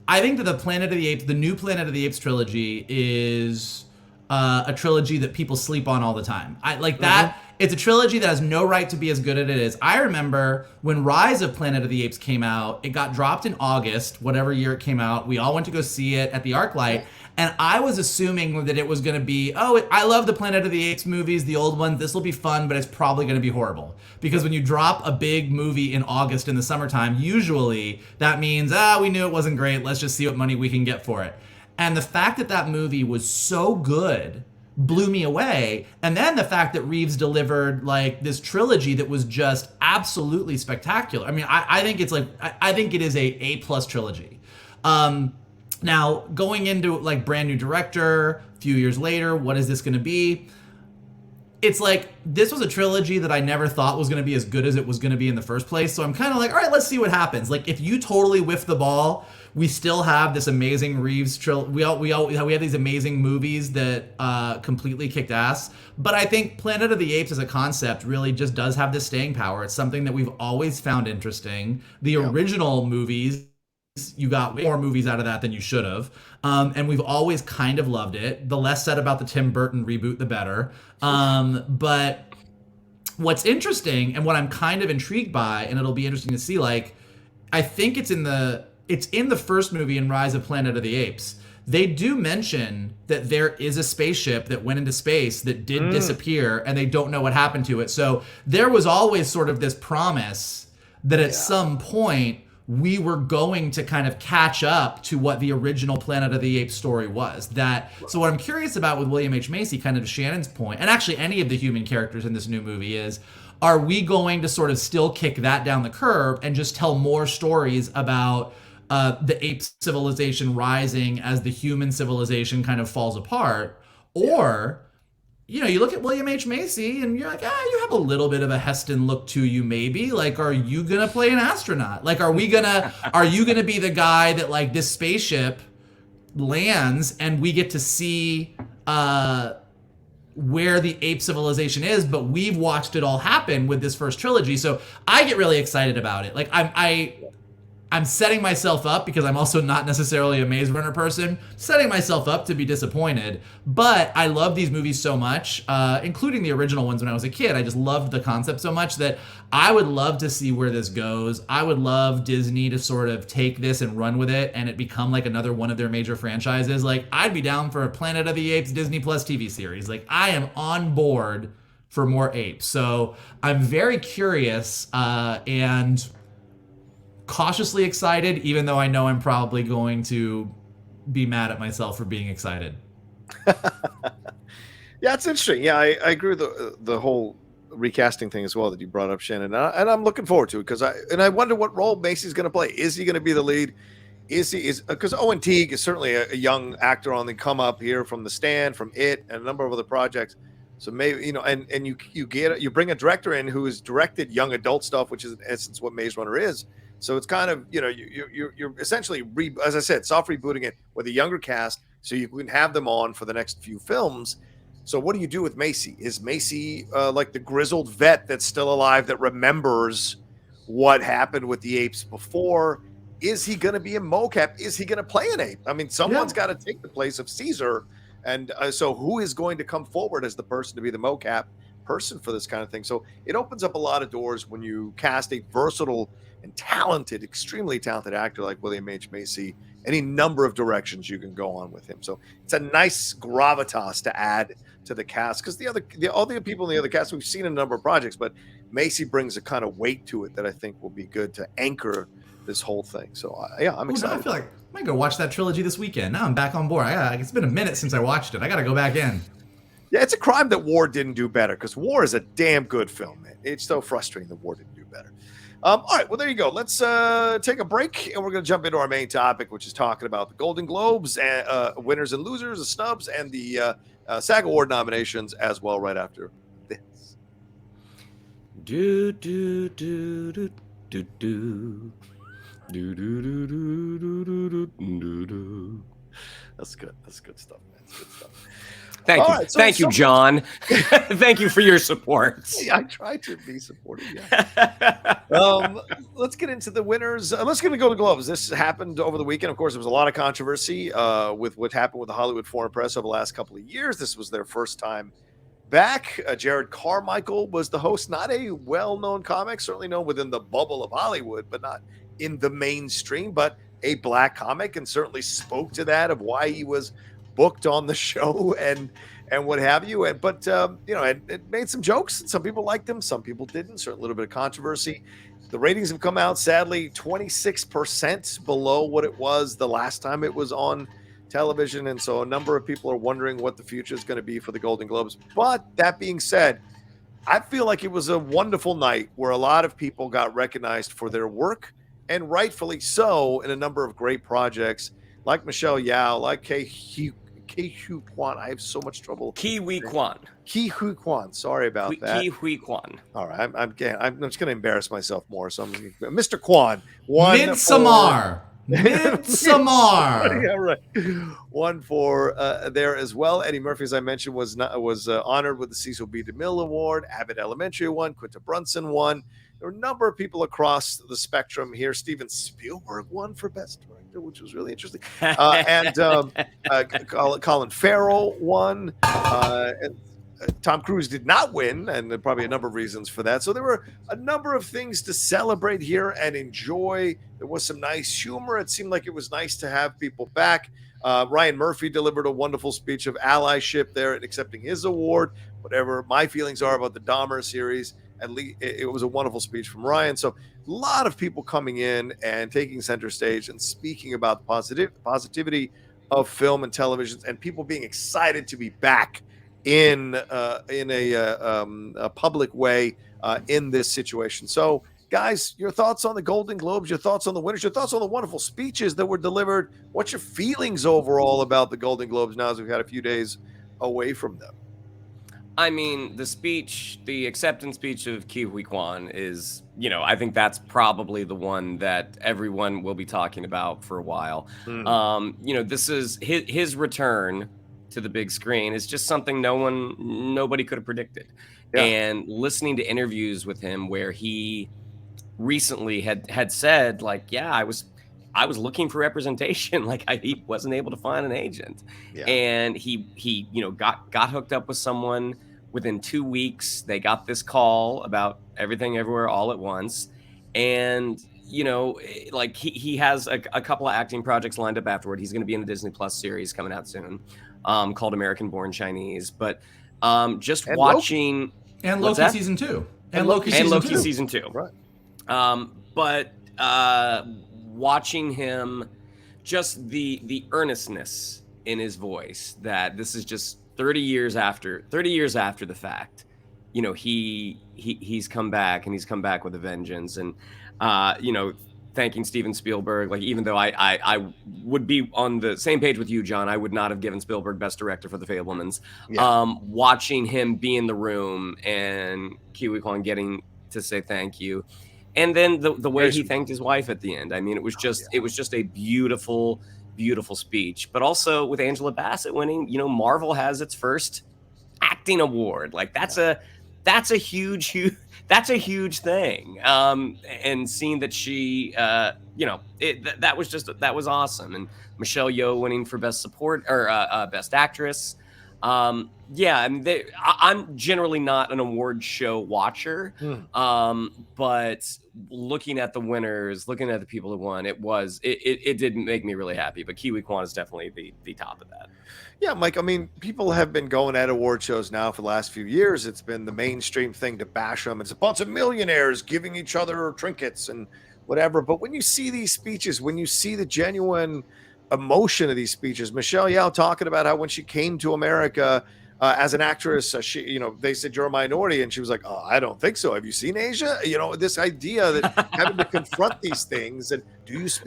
the Planet of the Apes, the new Planet of the Apes trilogy is a trilogy that people sleep on all the time. I like that. It's a trilogy that has no right to be as good as it is. I remember when Rise of Planet of the Apes came out, it got dropped in August, whatever year it came out. We all went to go see it at the ArcLight. And I was assuming that it was going to be, I love the Planet of the Apes movies, the old ones. This will be fun, but it's probably going to be horrible. Because when you drop a big movie in August in the summertime, usually that means, we knew it wasn't great. Let's just see what money we can get for it. And the fact that that movie was so good blew me away. And then the fact that Reeves delivered like this trilogy that was just absolutely spectacular. I mean, I think it's like, I think it is a A+ trilogy. Now, going into like brand new director, a few years later, what is this going to be? It's like, this was a trilogy that I never thought was going to be as good as it was going to be in the first place. So I'm kind of like, all right, let's see what happens. Like, if you totally whiff the ball, we still have this amazing Reeves trilogy. We have these amazing movies that completely kicked ass. But I think Planet of the Apes as a concept really just does have this staying power. It's something that we've always found interesting. The original movies, you got way more movies out of that than you should have. And we've always kind of loved it. The less said about the Tim Burton reboot, the better. But what's interesting and what I'm kind of intrigued by, and it'll be interesting to see, like, I think it's in the first movie in Rise of Planet of the Apes. They do mention that there is a spaceship that went into space that did disappear and they don't know what happened to it. So there was always sort of this promise that at some point we were going to kind of catch up to what the original Planet of the Apes story was. So what I'm curious about with William H. Macy, kind of to Shannon's point, and actually any of the human characters in this new movie is, are we going to sort of still kick that down the curb and just tell more stories about the ape civilization rising as the human civilization kind of falls apart? Or, you know, you look at William H. Macy and you're like, you have a little bit of a Heston look to you, maybe. Like, are you gonna play an astronaut? Like, are you gonna be the guy that, like, this spaceship lands and we get to see where the ape civilization is, but we've watched it all happen with this first trilogy. So I get really excited about it. Like, I'm setting myself up, because I'm also not necessarily a Maze Runner person, setting myself up to be disappointed. But I love these movies so much, including the original ones when I was a kid. I just loved the concept so much that I would love to see where this goes. I would love Disney to sort of take this and run with it and it become like another one of their major franchises. Like, I'd be down for a Planet of the Apes Disney Plus TV series. Like, I am on board for more apes. So I'm very curious and cautiously excited, even though I know I'm probably going to be mad at myself for being excited. Yeah, it's interesting. Yeah, I agree with the whole recasting thing as well that you brought up, Shannon. And I'm looking forward to it because I wonder what role Macy's going to play. Is he going to be the lead? Because Owen Teague is certainly a young actor on the come up here from The Stand, from It, and a number of other projects. So maybe, you know, and you bring a director in who has directed young adult stuff, which is in essence what Maze Runner is. So it's kind of, you know, you're essentially, as I said, soft rebooting it with a younger cast so you can have them on for the next few films. So what do you do with Macy? Is Macy like the grizzled vet that's still alive that remembers what happened with the apes before? Is he going to be a mocap? Is he going to play an ape? I mean, someone's got to take the place of Caesar. And so who is going to come forward as the person to be the mocap person for this kind of thing? So it opens up a lot of doors when you cast a versatile and talented, extremely talented actor like William H. Macy. Any number of directions you can go on with him. So it's a nice gravitas to add to the cast, because all the people in the other cast we've seen in a number of projects, but Macy brings a kind of weight to it that I think will be good to anchor this whole thing. So yeah, I'm excited. might go watch that trilogy this weekend. Now I'm back on board. It's been a minute since I watched it. I got to go back in. Yeah, it's a crime that War didn't do better, because War is a damn good film, man. It's so frustrating that War didn't do better. All right, well, there you go. Let's take a break, and we're going to jump into our main topic, which is talking about the Golden Globes, and winners and losers, the snubs, and the SAG Award nominations as well right after this. Do, do, do, do, do, do. Do, do, do, do, do, do, do, do. That's good. That's good stuff, man. That's good stuff. Thank All you. right, Thank you, John. Thank you for your support. I try to be supportive. Yeah. Let's get into the winners. Let's get into Golden Globes. This happened over the weekend. Of course, there was a lot of controversy with what happened with the Hollywood Foreign Press over the last couple of years. This was their first time back. Jared Carmichael was the host, not a well-known comic, certainly known within the bubble of Hollywood, but not in the mainstream, but a black comic, and certainly spoke to that of why he was booked on the show and what have you. But it made some jokes. Some people liked them, some people didn't. Certainly a little bit of controversy. The ratings have come out, sadly, 26% below what it was the last time it was on television. And so a number of people are wondering what the future is going to be for the Golden Globes. But that being said, I feel like it was a wonderful night where a lot of people got recognized for their work, and rightfully so, in a number of great projects like Michelle Yeoh, like Ke-Huy Quan. I have so much trouble. Ke-Huy Quan. Ke-Huy Quan. Sorry about that. Ke-Huy Quan. All right, I'm just going to embarrass myself more. So Mr. Quan. Midsommar. Midsommar. Yeah, right. One for there as well. Eddie Murphy, as I mentioned, was honored with the Cecil B. DeMille Award. Abbott Elementary won. Quinta Brunson won. There were a number of people across the spectrum here. Steven Spielberg won for Best Director, which was really interesting. And Colin Farrell won. And Tom Cruise did not win, and there are probably a number of reasons for that. So there were a number of things to celebrate here and enjoy. There was some nice humor. It seemed like it was nice to have people back. Ryan Murphy delivered a wonderful speech of allyship there and accepting his award. Whatever my feelings are about the Dahmer series, at least it was a wonderful speech from Ryan. So a lot of people coming in and taking center stage and speaking about the positivity of film and television, and people being excited to be back in a public way in this situation. So, guys, your thoughts on the Golden Globes, your thoughts on the winners, your thoughts on the wonderful speeches that were delivered. What's your feelings overall about the Golden Globes now as we've had a few days away from them? I mean, the acceptance speech of Ke-Huy Quan is, I think that's probably the one that everyone will be talking about for a while. This is his return to the big screen is just something nobody could have predicted. Yeah. And listening to interviews with him where he recently had said, like, yeah, I was looking for representation. Like, he wasn't able to find an agent. Yeah. And he got hooked up with someone. Within 2 weeks, they got this call about Everything Everywhere All at Once. And, like he has a couple of acting projects lined up afterward. He's going to be in a Disney Plus series coming out soon called American Born Chinese. But just and watching... Loki. And Loki season 2. And Loki season 2. Right. But watching him, just the earnestness in his voice, that this is just 30 years after the fact, he's come back, and he's come back with a vengeance. And thanking Steven Spielberg, like, even though I would be on the same page with you, John, I would not have given Spielberg Best Director for The Fabelmans. Yeah. Watching him be in the room and Ke-Huy Quan getting to say thank you, and then the way he thanked his wife at the end. I mean, it was just a beautiful speech. But also with Angela Bassett winning, Marvel has its first acting award. Like, that's a huge thing. And seeing that she, that was awesome. And Michelle Yeoh winning for Best Support or Best Actress. I mean, I'm generally not an award show watcher, but looking at the winners, looking at the people who won, it did make me really happy. But Ke-Huy Quan is definitely the top of that. Yeah, Mike, I mean, people have been going at award shows now for the last few years. It's been the mainstream thing to bash them. It's a bunch of millionaires giving each other trinkets and whatever. But when you see these speeches, when you see the genuine emotion of these speeches, Michelle Yeoh talking about how when she came to America as an actress, they said you're a minority, and she was like, "Oh, I don't think so. Have you seen Asia?" This idea that having to confront these things, and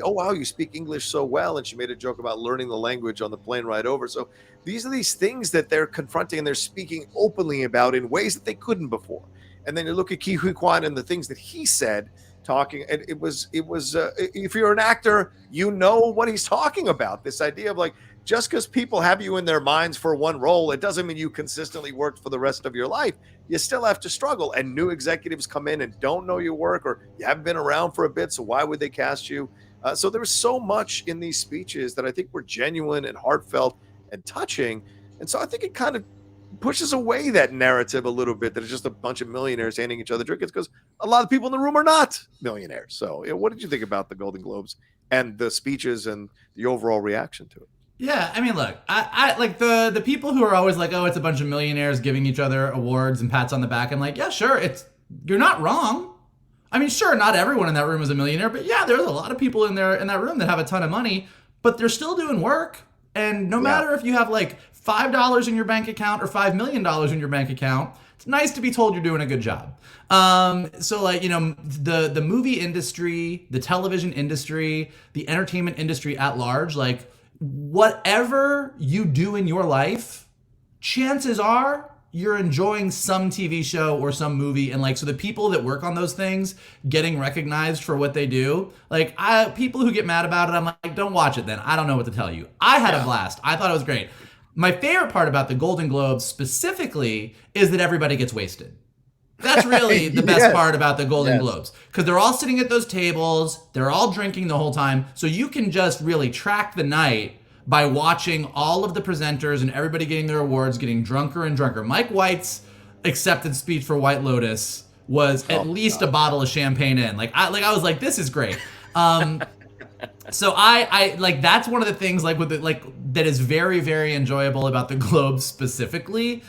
oh wow, you speak English so well, and she made a joke about learning the language on the plane ride over. So these are these things that they're confronting and they're speaking openly about in ways that they couldn't before. And then you look at Ke Huy Quan and the things that he said, talking, and it was if you're an actor, you know what he's talking about. This idea of like, just because people have you in their minds for one role, it doesn't mean you consistently worked for the rest of your life. You still have to struggle, and new executives come in and don't know your work, or you haven't been around for a bit, so why would they cast you? So there was so much in these speeches that I think were genuine and heartfelt and touching, and so I think it kind of pushes away that narrative a little bit that it's just a bunch of millionaires handing each other drinks, because a lot of people in the room are not millionaires. So what did you think about the Golden Globes and the speeches and the overall reaction to it? Yeah, I mean, look, I like the people who are always like, oh, it's a bunch of millionaires giving each other awards and pats on the back. I'm like, yeah, sure, you're not wrong. I mean, sure, not everyone in that room is a millionaire, but yeah, there's a lot of people in that room that have a ton of money, but they're still doing work. And no matter if you have like $5 in your bank account or $5 million in your bank account, it's nice to be told you're doing a good job. So like, the movie industry, the television industry, the entertainment industry at large, like, whatever you do in your life, chances are you're enjoying some TV show or some movie, and like, so the people that work on those things getting recognized for what they do, like, people who get mad about it, I'm like, don't watch it then. I don't know what to tell you. I had a blast. I thought it was great. My favorite part about the Golden Globes specifically is that everybody gets wasted. That's really the best part about the Golden Globes, because they're all sitting at those tables, they're all drinking the whole time, so you can just really track the night by watching all of the presenters and everybody getting their awards, getting drunker and drunker. Mike White's acceptance speech for White Lotus was at least a bottle of champagne in. I was like, this is great. So I like, that's one of the things like with that is very, very enjoyable about the Globes specifically.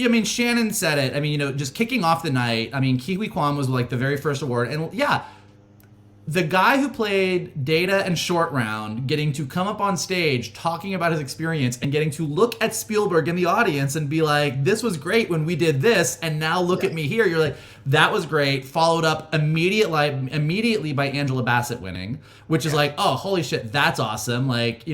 I mean, Shannon said it. I mean, just kicking off the night. I mean, Ke Huy Quan was like the very first award. And yeah, the guy who played Data and Short Round getting to come up on stage talking about his experience and getting to look at Spielberg in the audience and be like, this was great when we did this, and now look at me here. You're like, that was great. Followed up immediately by Angela Bassett winning, which is like, oh, holy shit, that's awesome. Like,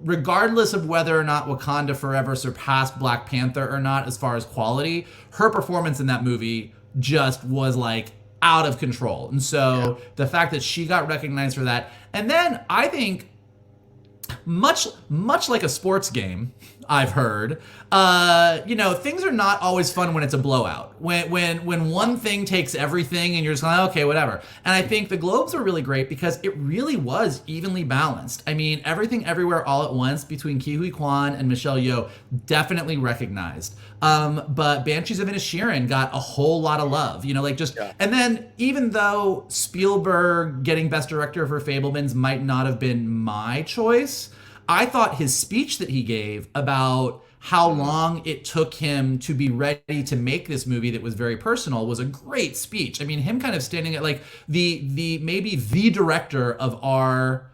regardless of whether or not Wakanda Forever surpassed Black Panther or not as far as quality, her performance in that movie just was like out of control. And so the fact that she got recognized for that, and then I think much like a sports game, I've heard, things are not always fun when it's a blowout. When one thing takes everything and you're just like, okay, whatever. And I think the Globes were really great because it really was evenly balanced. I mean, Everything Everywhere All at Once between Ke Huy Quan and Michelle Yeoh definitely recognized. But Banshees of Inisherin got a whole lot of love, and then even though Spielberg getting Best Director for Fabelmans might not have been my choice, I thought his speech that he gave about how long it took him to be ready to make this movie that was very personal was a great speech. I mean, him kind of standing at like the maybe the director of our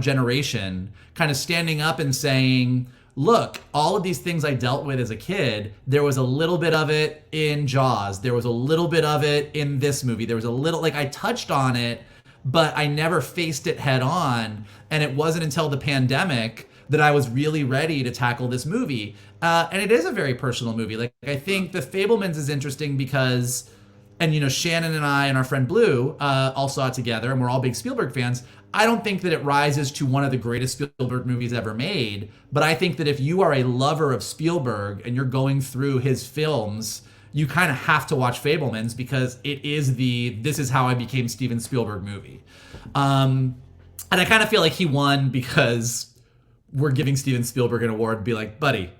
generation, kind of standing up and saying, look, all of these things I dealt with as a kid, there was a little bit of it in Jaws. There was a little bit of it in this movie. There was a little, I touched on it, but I never faced it head on. And it wasn't until the pandemic that I was really ready to tackle this movie. And it is a very personal movie. Like, I think The Fabelmans is interesting because, and Shannon and I and our friend Blue all saw it together, and we're all big Spielberg fans. I don't think that it rises to one of the greatest Spielberg movies ever made, but I think that if you are a lover of Spielberg and you're going through his films, you kind of have to watch Fabelmans because it is this is how I became Steven Spielberg movie. And I kind of feel like he won because we're giving Steven Spielberg an award and be like, buddy,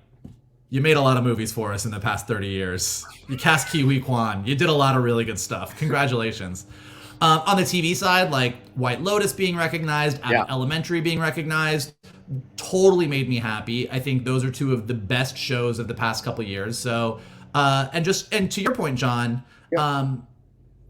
you made a lot of movies for us in the past 30 years. You cast Ke Huy Quan. You did a lot of really good stuff. Congratulations. On the TV side, like White Lotus being recognized, Elementary being recognized, totally made me happy. I think those are two of the best shows of the past couple years. So, and to your point, John,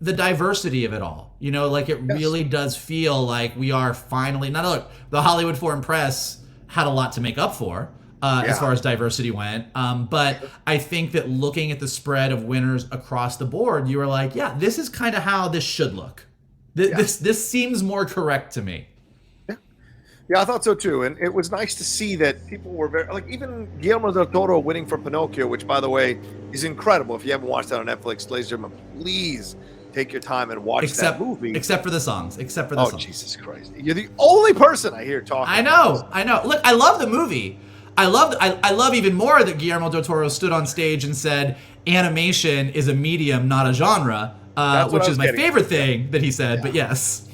the diversity of it all. You know, like it really does feel like we are finally, the Hollywood Foreign Press had a lot to make up for as far as diversity went. But I think that looking at the spread of winners across the board, you were like, yeah, this is kind of how this should look. This seems more correct to me. Yeah, I thought so too, and it was nice to see that people were very like even Guillermo del Toro winning for Pinocchio, which by the way is incredible. If you haven't watched that on Netflix, ladies and gentlemen, please take your time and watch that movie. Except for the songs. Oh, Jesus Christ! You're the only person I hear talking. I know. Look, I love the movie. I love even more that Guillermo del Toro stood on stage and said animation is a medium, not a genre, which is my favorite thing that he said. But yes.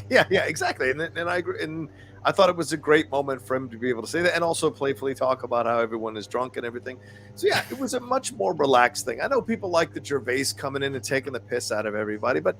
Yeah, exactly, and I agree. And I thought it was a great moment for him to be able to say that and also playfully talk about how everyone is drunk and everything. So, yeah, it was a much more relaxed thing. I know people like the Gervais coming in and taking the piss out of everybody, but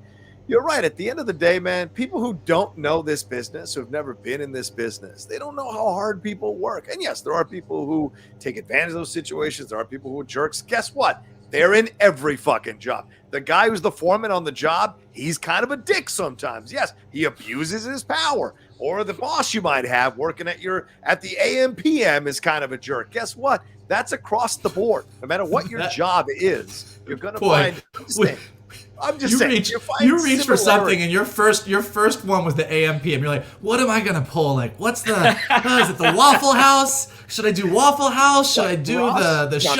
you're right. At the end of the day, man, people who don't know this business, who have never been in this business, they don't know how hard people work. And, yes, there are people who take advantage of those situations. There are people who are jerks. Guess what? They're in every fucking job. The guy who's the foreman on the job, he's kind of a dick sometimes. Yes, he abuses his power. Or the boss you might have working at the AM PM is kind of a jerk. Guess what? That's across the board. No matter what your job is, you're going to find things. I'm just saying. You reach for something, and your first one was the AM PM. You're like, what am I gonna pull? Like, what's the? Is it the Waffle House? Should I do Waffle House? Should I do the show?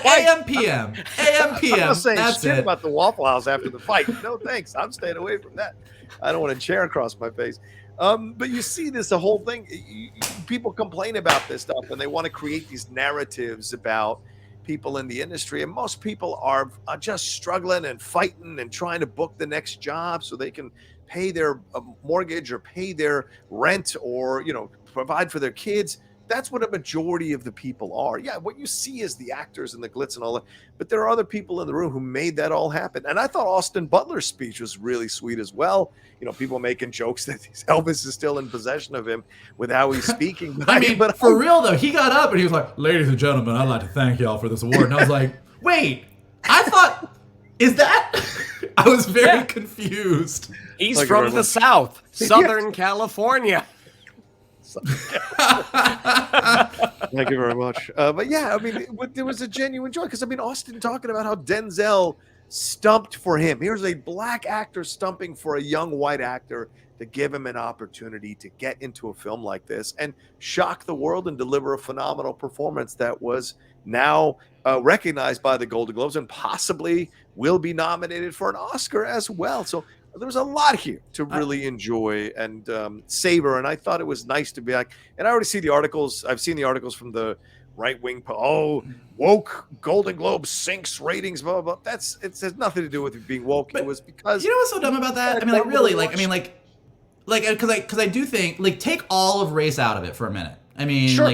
AM PM. AM PM. I'm not saying That's shit it. about the Waffle House after the fight. No thanks. I'm staying away from that. I don't want a chair across my face. But you see this, the whole thing. People complain about this stuff, and they want to create these narratives about people in the industry, and most people are just struggling and fighting and trying to book the next job so they can pay their mortgage or pay their rent or provide for their kids. That's what a majority of the people are. Yeah, what you see is the actors and the glitz and all that, but there are other people in the room who made that all happen. And I thought Austin Butler's speech was really sweet as well. People making jokes that Elvis is still in possession of him with how he's speaking. But for real though, he got up and he was like, "Ladies and gentlemen, I'd like to thank y'all for this award." And I was like, "Wait, I thought, is that?" I was very confused. He's from the South, Southern California. Thank you very much. But yeah, there was a genuine joy because Austin talking about how Denzel stumped for him. Here's a black actor stumping for a young white actor to give him an opportunity to get into a film like this and shock the world and deliver a phenomenal performance that was now recognized by the Golden Globes and possibly will be nominated for an Oscar as well. So there's a lot here to really enjoy and savor. And I thought it was nice to be like, and I already see the articles. I've seen the articles from the right wing. Woke Golden Globe sinks ratings, blah, blah, blah. It has nothing to do with being woke. But it was because you know what's so dumb about that? Because I do think take all of race out of it for a minute. Sure.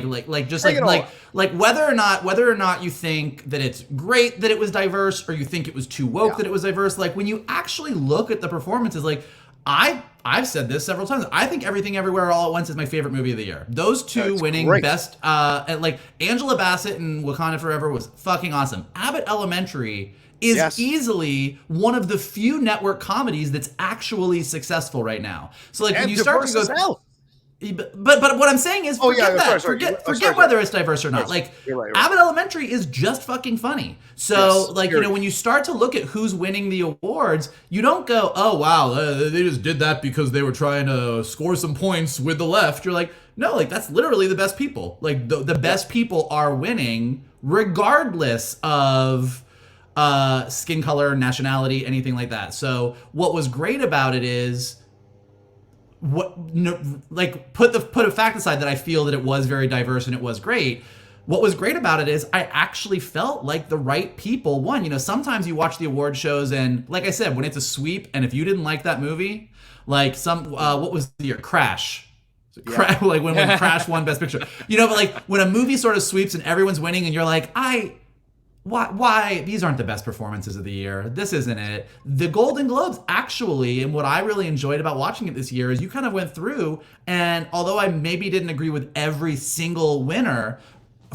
Whether or not you think that it's great that it was diverse or you think it was too woke that it was diverse, when you actually look at the performances, I've said this several times. I think Everything Everywhere All at Once is my favorite movie of the year. Those two winning best, Angela Bassett and Wakanda Forever was fucking awesome. Abbott Elementary is easily one of the few network comedies that's actually successful right now. So when you start to go, but what I'm saying is forget whether it's diverse or not. Right. Abbott Elementary is just fucking funny. So when you start to look at who's winning the awards, you don't go, oh wow, they just did that because they were trying to score some points with the left. You're like, no, that's literally the best people. The best people are winning regardless of skin color, nationality, anything like that. So what was great about it is put a fact aside that I feel that it was very diverse and it was great. What was great about it is I actually felt like the right people won. Sometimes you watch the award shows and like I said, when it's a sweep and if you didn't like that movie, what was the year? Crash. Yeah. When Crash won Best Picture. But when a movie sort of sweeps and everyone's winning and you're like, why these aren't the best performances of the year. This isn't it. The Golden Globes actually, and what I really enjoyed about watching it this year is you kind of went through, and although I maybe didn't agree with every single winner,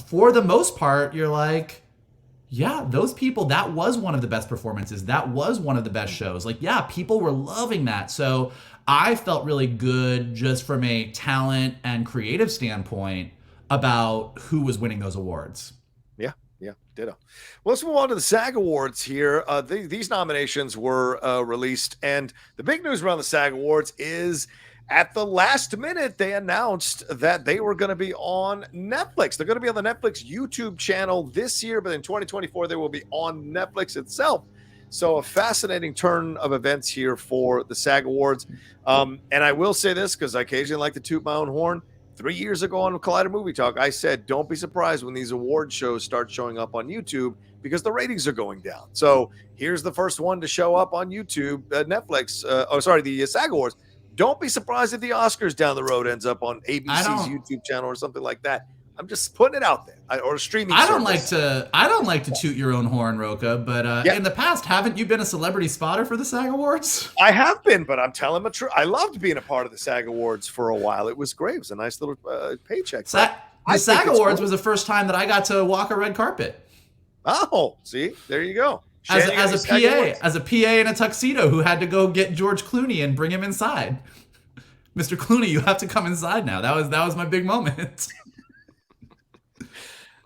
for the most part, you're like, yeah, those people, that was one of the best performances. That was one of the best shows. Like, yeah, people were loving that. So I felt really good just from a talent and creative standpoint about who was winning those awards. Yeah, ditto. Well, let's move on to the SAG Awards here. These nominations were released, and the big news around the SAG Awards is at the last minute, they announced that they were going to be on Netflix. They're going to be on the Netflix YouTube channel this year, but in 2024, they will be on Netflix itself. So a fascinating turn of events here for the SAG Awards. And I will say this because I occasionally like to toot my own horn. 3 years ago on Collider Movie Talk, I said, don't be surprised when these award shows start showing up on YouTube because the ratings are going down. So here's the first one to show up on YouTube, Netflix. The SAG Awards. Don't be surprised if the Oscars down the road ends up on ABC's YouTube channel or something like that. I'm just putting it out there, or a streaming. I don't like to toot your own horn, Rocha, but in the past, haven't you been a celebrity spotter for the SAG Awards? I have been, but I'm telling the truth. I loved being a part of the SAG Awards for a while. It was great. It was a nice little paycheck. The SAG Awards was the first time that I got to walk a red carpet. Oh, see, there you go. As a PA in a tuxedo who had to go get George Clooney and bring him inside. Mr. Clooney, you have to come inside now. That was my big moment.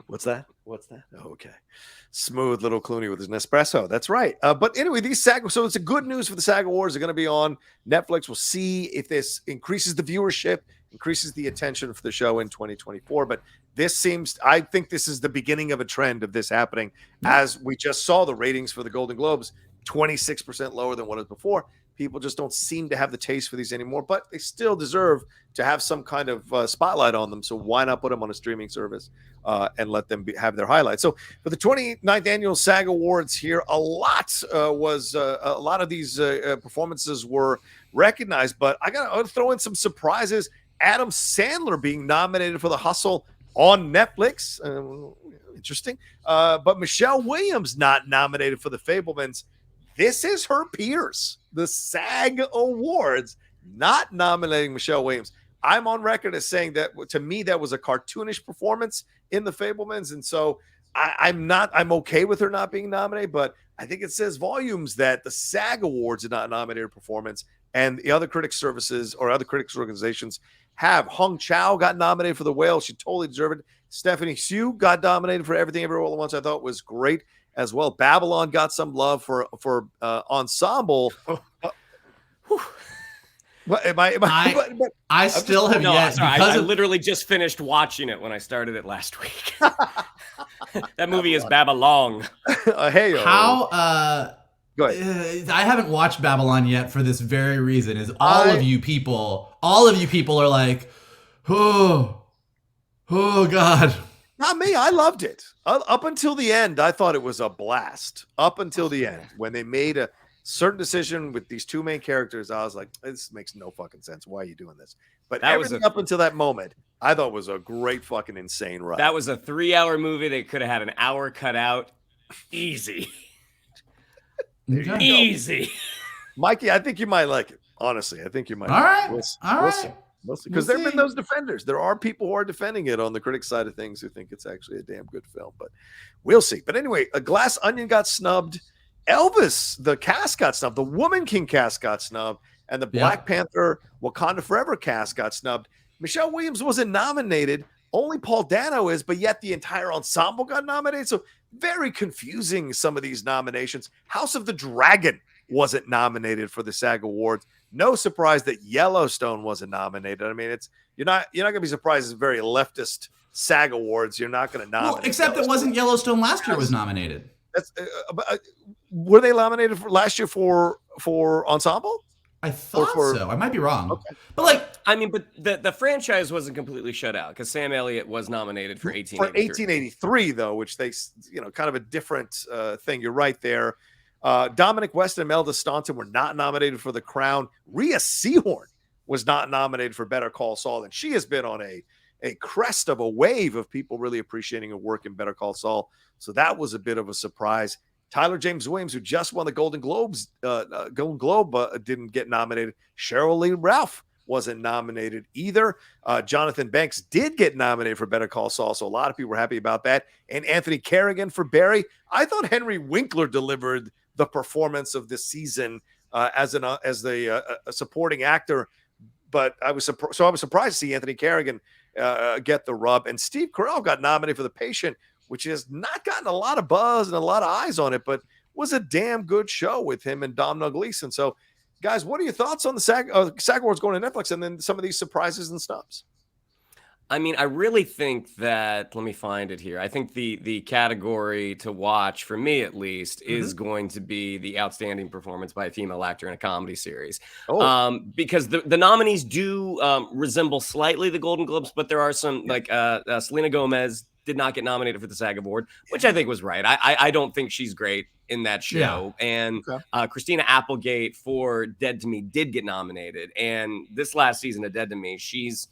What's that? Oh, okay. Smooth little Clooney with his Nespresso. That's right. But anyway, so it's a good news for the SAG Awards. They're going to be on Netflix. We'll see if this increases the viewership, increases the attention for the show in 2024. But I think this is the beginning of a trend of this happening. As we just saw the ratings for the Golden Globes, 26% lower than what it was before. People just don't seem to have the taste for these anymore, but they still deserve to have some kind of spotlight on them. So why not put them on a streaming service and let them have their highlights? So for the 29th annual SAG Awards here, a lot of these performances were recognized, but I got to throw in some surprises. Adam Sandler being nominated for The Hustle on Netflix. Interesting. But Michelle Williams not nominated for The Fabelmans. This is her peers. The SAG Awards not nominating Michelle Williams. I'm on record as saying that to me that was a cartoonish performance in The Fabelmans, and so I'm okay with her not being nominated, but I think it says volumes that the SAG Awards did not nominate her performance, and the other critics services or other critics organizations have. Hung Chow got nominated for The Whale. She totally deserved it. Stephanie Hsu got nominated for Everything Everywhere All at Once. I thought was great as well. Babylon got some love for ensemble. What am I? I still have yet. Sorry, I literally just finished watching it when I started it last week. That movie is Babylon. Hey, how? Go ahead. I haven't watched Babylon yet for this very reason. Is all of you people are like, oh God. Not me. I loved it. Up until the end, I thought it was a blast. Up until the end, when they made a certain decision with these two main characters, I was like, this makes no fucking sense. Why are you doing this? But everything up until that moment, I thought was a great fucking insane ride. That was a 3-hour movie. They could have had an hour cut out. Easy. Easy. Mikey, I think you might like it. Honestly, I think you might. All right. We'll see. Because there have been those defenders. There are people who are defending it on the critic side of things who think it's actually a damn good film, but we'll see. But anyway, A Glass Onion got snubbed. Elvis, the cast got snubbed. The Woman King cast got snubbed. And the Black Panther Wakanda Forever cast got snubbed. Michelle Williams wasn't nominated. Only Paul Dano is, but yet the entire ensemble got nominated. So very confusing, some of these nominations. House of the Dragon wasn't nominated for the SAG Awards. No surprise that Yellowstone wasn't nominated. I mean, you're not going to be surprised. It's very leftist SAG Awards. You're not going to nominate. Well, except it wasn't Yellowstone last year was nominated. Were they nominated for last year for ensemble? I thought so. I might be wrong. Okay. But the franchise wasn't completely shut out because Sam Elliott was nominated for 1883. For 1883, though, which they, kind of a different thing. You're right there. Dominic West and Imelda Staunton were not nominated for The Crown. Rhea Seehorn was not nominated for Better Call Saul, and she has been on a crest of a wave of people really appreciating her work in Better Call Saul. So that was a bit of a surprise. Tyler James Williams, who just won the Golden Globe, didn't get nominated. Cheryl Lee Ralph wasn't nominated either. Jonathan Banks did get nominated for Better Call Saul, so a lot of people were happy about that. And Anthony Carrigan for Barry. I thought Henry Winkler delivered the performance of this season as the supporting actor, but I was surprised to see Anthony Carrigan get the rub. And Steve Carell got nominated for The Patient, which has not gotten a lot of buzz and a lot of eyes on it, but was a damn good show with him and Domhnall Gleeson. So, guys, what are your thoughts on the SAG Awards going to Netflix and then some of these surprises and snubs? I mean, I really think that, let me find it here. I think the category to watch, for me at least, is going to be the outstanding performance by a female actor in a comedy series. Because the nominees do resemble slightly the Golden Globes, but there are some, like Selena Gomez did not get nominated for the SAG Award, which I think was right. I don't think she's great in that show. Yeah. And Christina Applegate for Dead to Me did get nominated. And this last season of Dead to Me, she's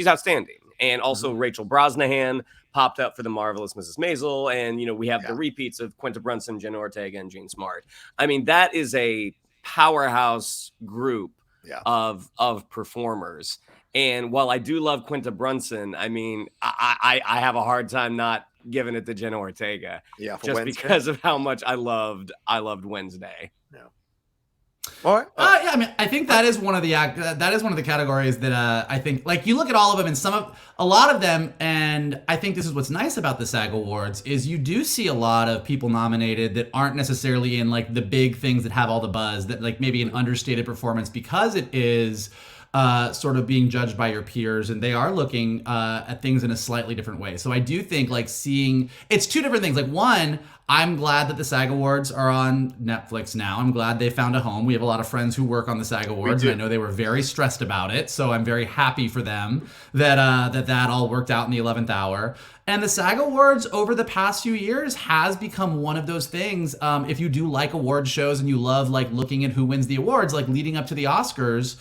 outstanding. And also Rachel Brosnahan popped up for The Marvelous Mrs. Maisel. And, you know, we have the repeats of Quinta Brunson, Jenna Ortega, and Jean Smart. I mean, that is a powerhouse group of performers. And while I do love Quinta Brunson, I mean, I have a hard time not giving it to Jenna Ortega. Just Wednesday. Because of how much I loved Wednesday. Yeah. All right. I mean, I think that is one of the categories that I think, like, you look at all of them and a lot of them, and I think this is what's nice about the SAG Awards is you do see a lot of people nominated that aren't necessarily in like the big things that have all the buzz, that like maybe an understated performance because it is sort of being judged by your peers, and they are looking at things in a slightly different way. So I do think like seeing, it's two different things. Like one, I'm glad that the SAG Awards are on Netflix now. I'm glad they found a home. We have a lot of friends who work on the SAG Awards, and I know they were very stressed about it. So I'm very happy for them that that all worked out in the 11th hour. And the SAG Awards over the past few years has become one of those things. If you do like award shows and you love like looking at who wins the awards, like leading up to the Oscars,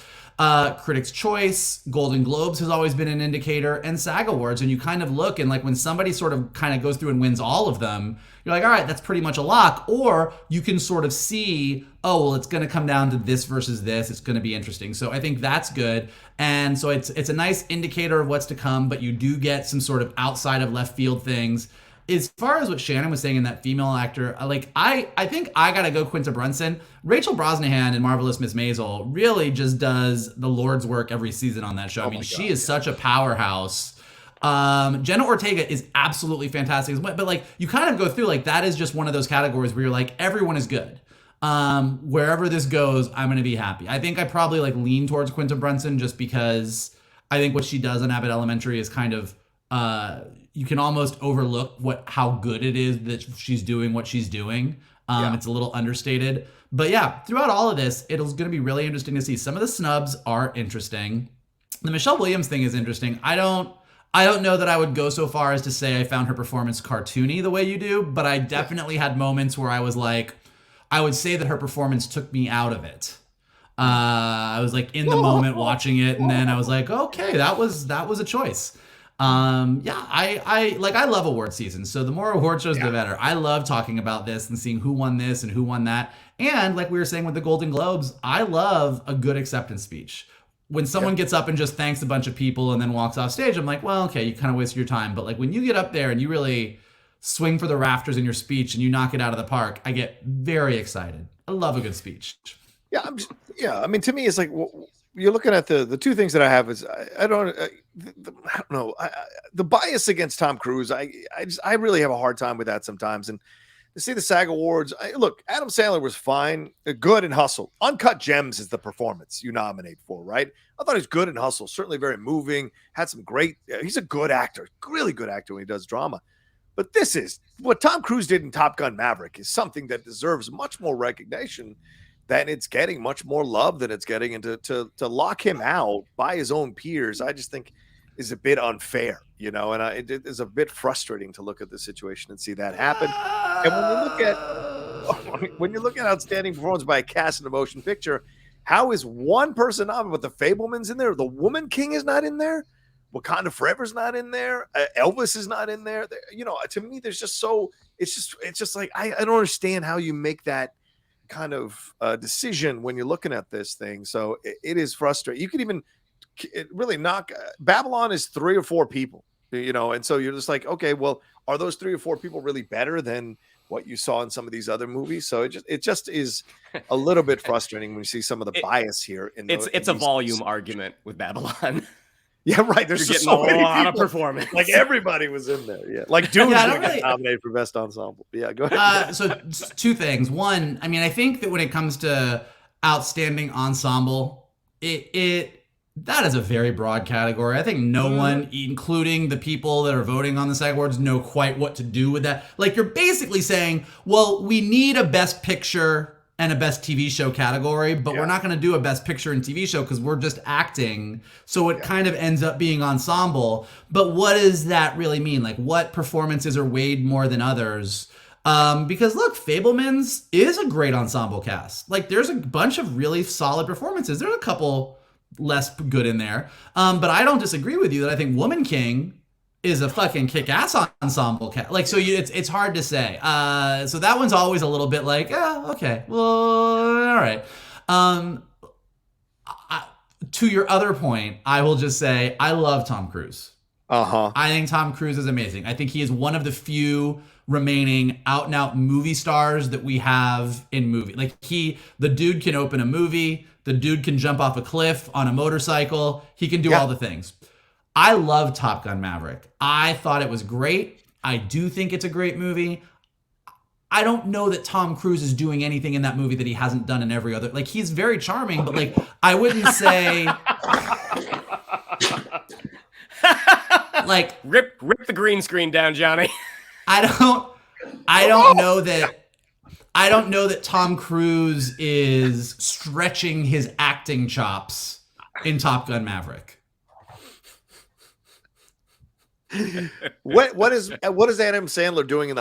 Critics' Choice, Golden Globes has always been an indicator, and SAG Awards. And you kind of look, and like when somebody sort of kind of goes through and wins all of them, you're like, all right, that's pretty much a lock. Or you can sort of see, oh, well, it's going to come down to this versus this. It's going to be interesting. So I think that's good. And so it's a nice indicator of what's to come, but you do get some sort of outside of left field things. As far as what Shannon was saying in that female actor, like I think I gotta go Quinta Brunson. Rachel Brosnahan in Marvelous Miss Maisel really just does the Lord's work every season on that show. I mean, she is such a powerhouse. Jenna Ortega is absolutely fantastic, but like you kind of go through like that is just one of those categories where you're like everyone is good. Wherever this goes, I'm gonna be happy. I think I probably like lean towards Quinta Brunson just because I think what she does on Abbott Elementary is kind of you can almost overlook how good it is that she's doing what she's doing. It's a little understated. But yeah, throughout all of this, it's going to be really interesting to see. Some of the snubs are interesting. The Michelle Williams thing is interesting. I don't know that I would go so far as to say I found her performance cartoony the way you do, but I definitely had moments where I was like, I would say that her performance took me out of it. I was like in the moment watching it, and then I was like, okay, that was a choice. I love award season. So the more award shows, the better. I love talking about this and seeing who won this and who won that. And like we were saying with the Golden Globes, I love a good acceptance speech. When someone gets up and just thanks a bunch of people and then walks off stage, I'm like, well, okay, you kind of wasted your time. But like when you get up there and you really swing for the rafters in your speech and you knock it out of the park, I get very excited. I love a good speech. I mean, to me, it's like, you're looking at the two things that I have is I don't know the bias against Tom Cruise. I really have a hard time with that sometimes. And to see the SAG Awards, look, Adam Sandler was fine, good in Hustle. Uncut Gems is the performance you nominate for, right? I thought he was good in Hustle, certainly very moving. Had some great. He's a good actor, really good actor when he does drama. But this is what Tom Cruise did in Top Gun Maverick is something that deserves much more recognition. That it's getting much more love than it's getting, and to lock him out by his own peers, I just think is a bit unfair, you know. And it is a bit frustrating to look at the situation and see that happen. And when you look at outstanding performance by a cast in a motion picture, how is one person nominated? But the Fabelman's in there, the Woman King is not in there, Wakanda Forever's not in there, Elvis is not in there. You know, to me, there's just it's just like I don't understand how you make that kind of decision when you're looking at this thing. So it is frustrating. You could even really knock Babylon is 3 or 4 people, and so you're just like, okay, well, are those 3 or 4 people really better than what you saw in some of these other movies? So it just is a little bit frustrating when you see some of the bias here. It's a volume argument with Babylon. Yeah, right. There's You're just getting so many a lot of people. performance. Like everybody was in there. Yeah, like Dune's gonna get nominated for best ensemble. Yeah, go ahead. So 2 things. One, I mean, I think that when it comes to outstanding ensemble, that is a very broad category. I think no one, including the people that are voting on the SAG Awards, know quite what to do with that. Like, you're basically saying, well, we need a best picture and a best TV show category, but we're not going to do a best picture and TV show because we're just acting. So it kind of ends up being ensemble. But what does that really mean? Like, what performances are weighed more than others? Because look, Fabelmans is a great ensemble cast. Like, there's a bunch of really solid performances. There's a couple less good in there. But I don't disagree with you that I think Woman King is a fucking kick-ass ensemble cast. Like, so it's hard to say. So that one's always a little bit like, okay, well, all right. To your other point, I will just say I love Tom Cruise. I think Tom Cruise is amazing. I think he is one of the few remaining out-and-out movie stars that we have in movie. Like, the dude can open a movie. The dude can jump off a cliff on a motorcycle. He can do all the things. I love Top Gun Maverick. I thought it was great. I do think it's a great movie. I don't know that Tom Cruise is doing anything in that movie that he hasn't done in every other. Like, he's very charming, but like, I wouldn't say like rip the green screen down, Johnny. I don't know that Tom Cruise is stretching his acting chops in Top Gun Maverick. What is Adam Sandler doing in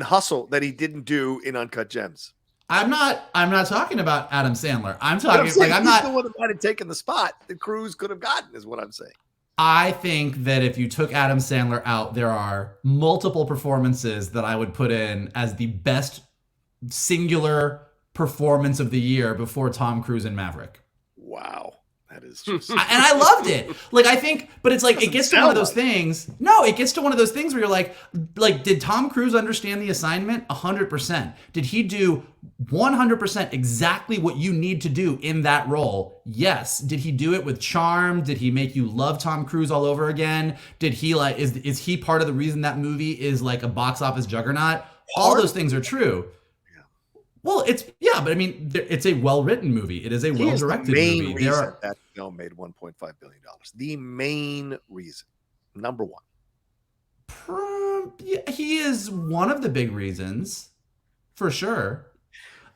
Hustle that he didn't do in Uncut Gems? I'm not talking about Adam Sandler. I'm talking he's the one that might have taken the spot that Cruise could have gotten, is what I'm saying. I think that if you took Adam Sandler out, there are multiple performances that I would put in as the best singular performance of the year before Tom Cruise in Maverick. Wow. That is just... and I loved it. Like, I think, but it's like, it gets to one of those things. No, it gets to one of those things where you're like, did Tom Cruise understand the assignment? 100%. Did he do 100% exactly what you need to do in that role? Yes. Did he do it with charm? Did he make you love Tom Cruise all over again? Did he like, is he part of the reason that movie is like a box office juggernaut? All those things are true. Well, but I mean, it's a well-written movie. It is a well-directed movie. That film made $1.5 billion. The main reason, number one. He is one of the big reasons, for sure.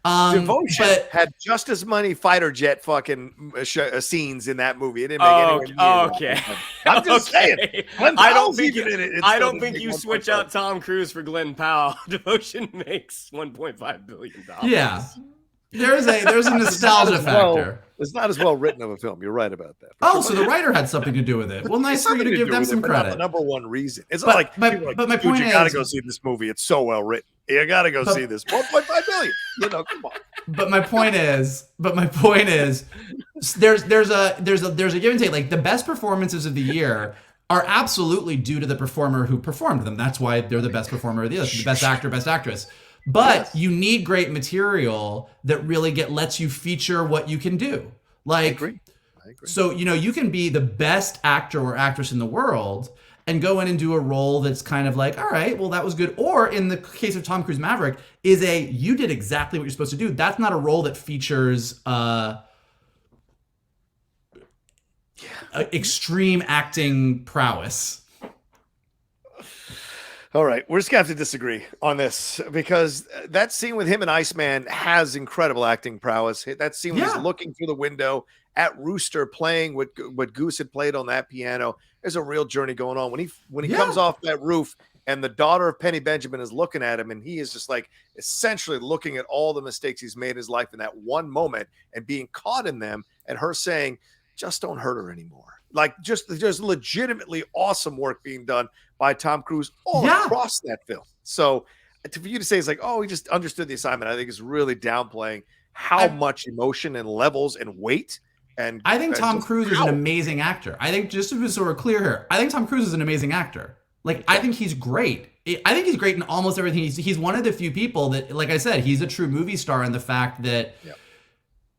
Devotion had just as many fighter jet fucking scenes in that movie. It didn't make okay. I'm just saying. I don't think you switch out Tom Cruise for Glen Powell. Devotion makes $1.5 billion. Yeah. There's a nostalgia factor. It's not as well written of a film. You're right about that. So the writer had something to do with it. Well, nice for you to give them some credit. The number one reason. It's not like, my point is, you gotta go see this movie. It's so well written. You gotta go see this. 1.5 billion. Come on. But my point is, there's a give and take. Like, the best performances of the year are absolutely due to the performer who performed them. That's why they're the best performer of the year, the best actor, best actress. But you need great material that really lets you feature what you can do. Like, I agree. So, you can be the best actor or actress in the world and go in and do a role that's kind of like, all right, well, that was good. Or in the case of Tom Cruise Maverick, you did exactly what you're supposed to do. That's not a role that features extreme acting prowess. All right, we're just gonna have to disagree on this, because that scene with him and Iceman has incredible acting prowess. That scene when he's looking through the window at Rooster playing what Goose had played on that piano. There's a real journey going on. When he comes off that roof and the daughter of Penny Benjamin is looking at him, and he is just like essentially looking at all the mistakes he's made in his life in that one moment and being caught in them, and her saying, just don't hurt her anymore. Like, there's legitimately awesome work being done by Tom Cruise all across that film. So for you to say it's like, oh, he just understood the assignment, I think is really downplaying how much emotion and levels and weight And I think Tom just Cruise is an amazing actor. I think, just to be sort of clear here, I think Tom Cruise is an amazing actor. Like, I think he's great. I think he's great in almost everything. He's one of the few people that, like I said, he's a true movie star in the fact that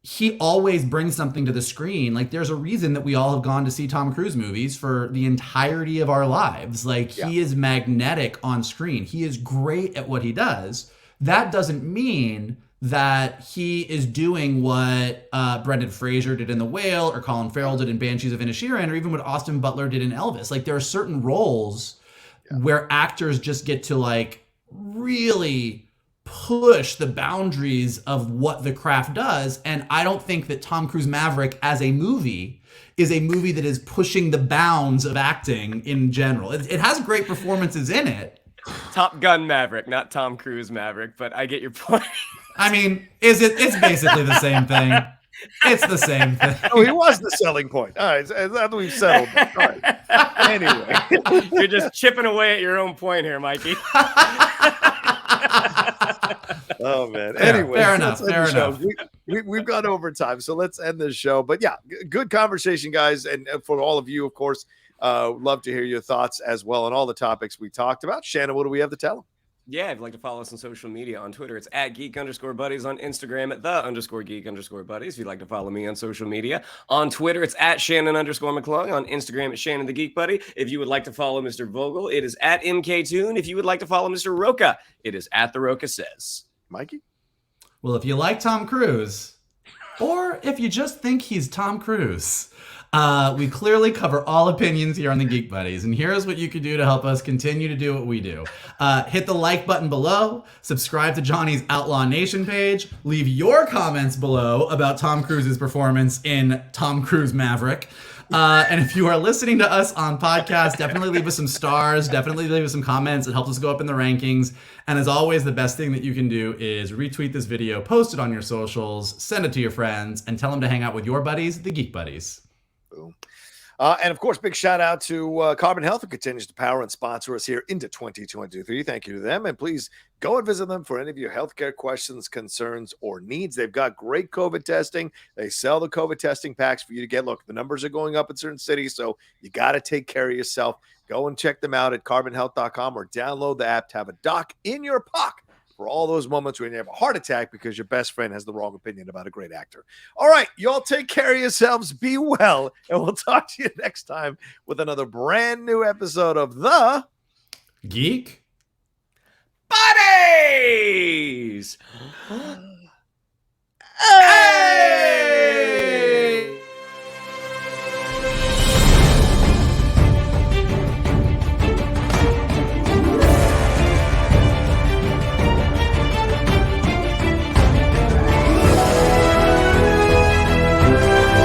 he always brings something to the screen. Like, there's a reason that we all have gone to see Tom Cruise movies for the entirety of our lives. Like, he is magnetic on screen. He is great at what he does. That doesn't mean that he is doing what Brendan Fraser did in The Whale, or Colin Farrell did in Banshees of Inisherin, or even what Austin Butler did in Elvis. Like, there are certain roles where actors just get to, like, really push the boundaries of what the craft does. And I don't think that Tom Cruise Maverick as a movie is a movie that is pushing the bounds of acting in general. It has great performances in it. Top Gun Maverick, not Tom Cruise Maverick, but I get your point. I mean, it's basically the same thing. It's the same thing. Oh, he was the selling point. All right, that we've settled. All right. Anyway, you're just chipping away at your own point here, Mikey. Oh man. Anyway, fair enough. We've gone over time, so let's end this show. But yeah, good conversation, guys, and for all of you, of course, love to hear your thoughts as well on all the topics we talked about. Shannon, what do we have to tell them? Yeah, if you'd like to follow us on social media, on Twitter, it's at @geek_buddies, on Instagram at @the_geek_buddies. If you'd like to follow me on social media, on Twitter, it's at Shannon_McClung, on Instagram, it's Shannon the Geek Buddy. If you would like to follow Mr. Vogel, it is at MKToon. If you would like to follow Mr. Rocha, it is at The Rocha Says. Mikey? Well, if you like Tom Cruise, or if you just think he's Tom Cruise, we clearly cover all opinions here on the Geek Buddies, and here's what you can do to help us continue to do what we do. Hit the like button below, subscribe to Johnny's Outlaw Nation page, leave your comments below about Tom Cruise's performance in Tom Cruise Maverick. And if you are listening to us on podcast, definitely leave us some stars, definitely leave us some comments. It helps us go up in the rankings. And as always, the best thing that you can do is retweet this video, post it on your socials, send it to your friends, and tell them to hang out with your buddies, the Geek Buddies. Boom. And of course, big shout out to Carbon Health, who continues to power and sponsor us here into 2023. Thank you to them. And please go and visit them for any of your healthcare questions, concerns, or needs. They've got great COVID testing. They sell the COVID testing packs for you to get. Look, the numbers are going up in certain cities, so you got to take care of yourself. Go and check them out at carbonhealth.com or download the app to have a doc in your pocket for all those moments when you have a heart attack because your best friend has the wrong opinion about a great actor. All right, y'all take care of yourselves. Be well, and we'll talk to you next time with another brand new episode of the Geek Buddies!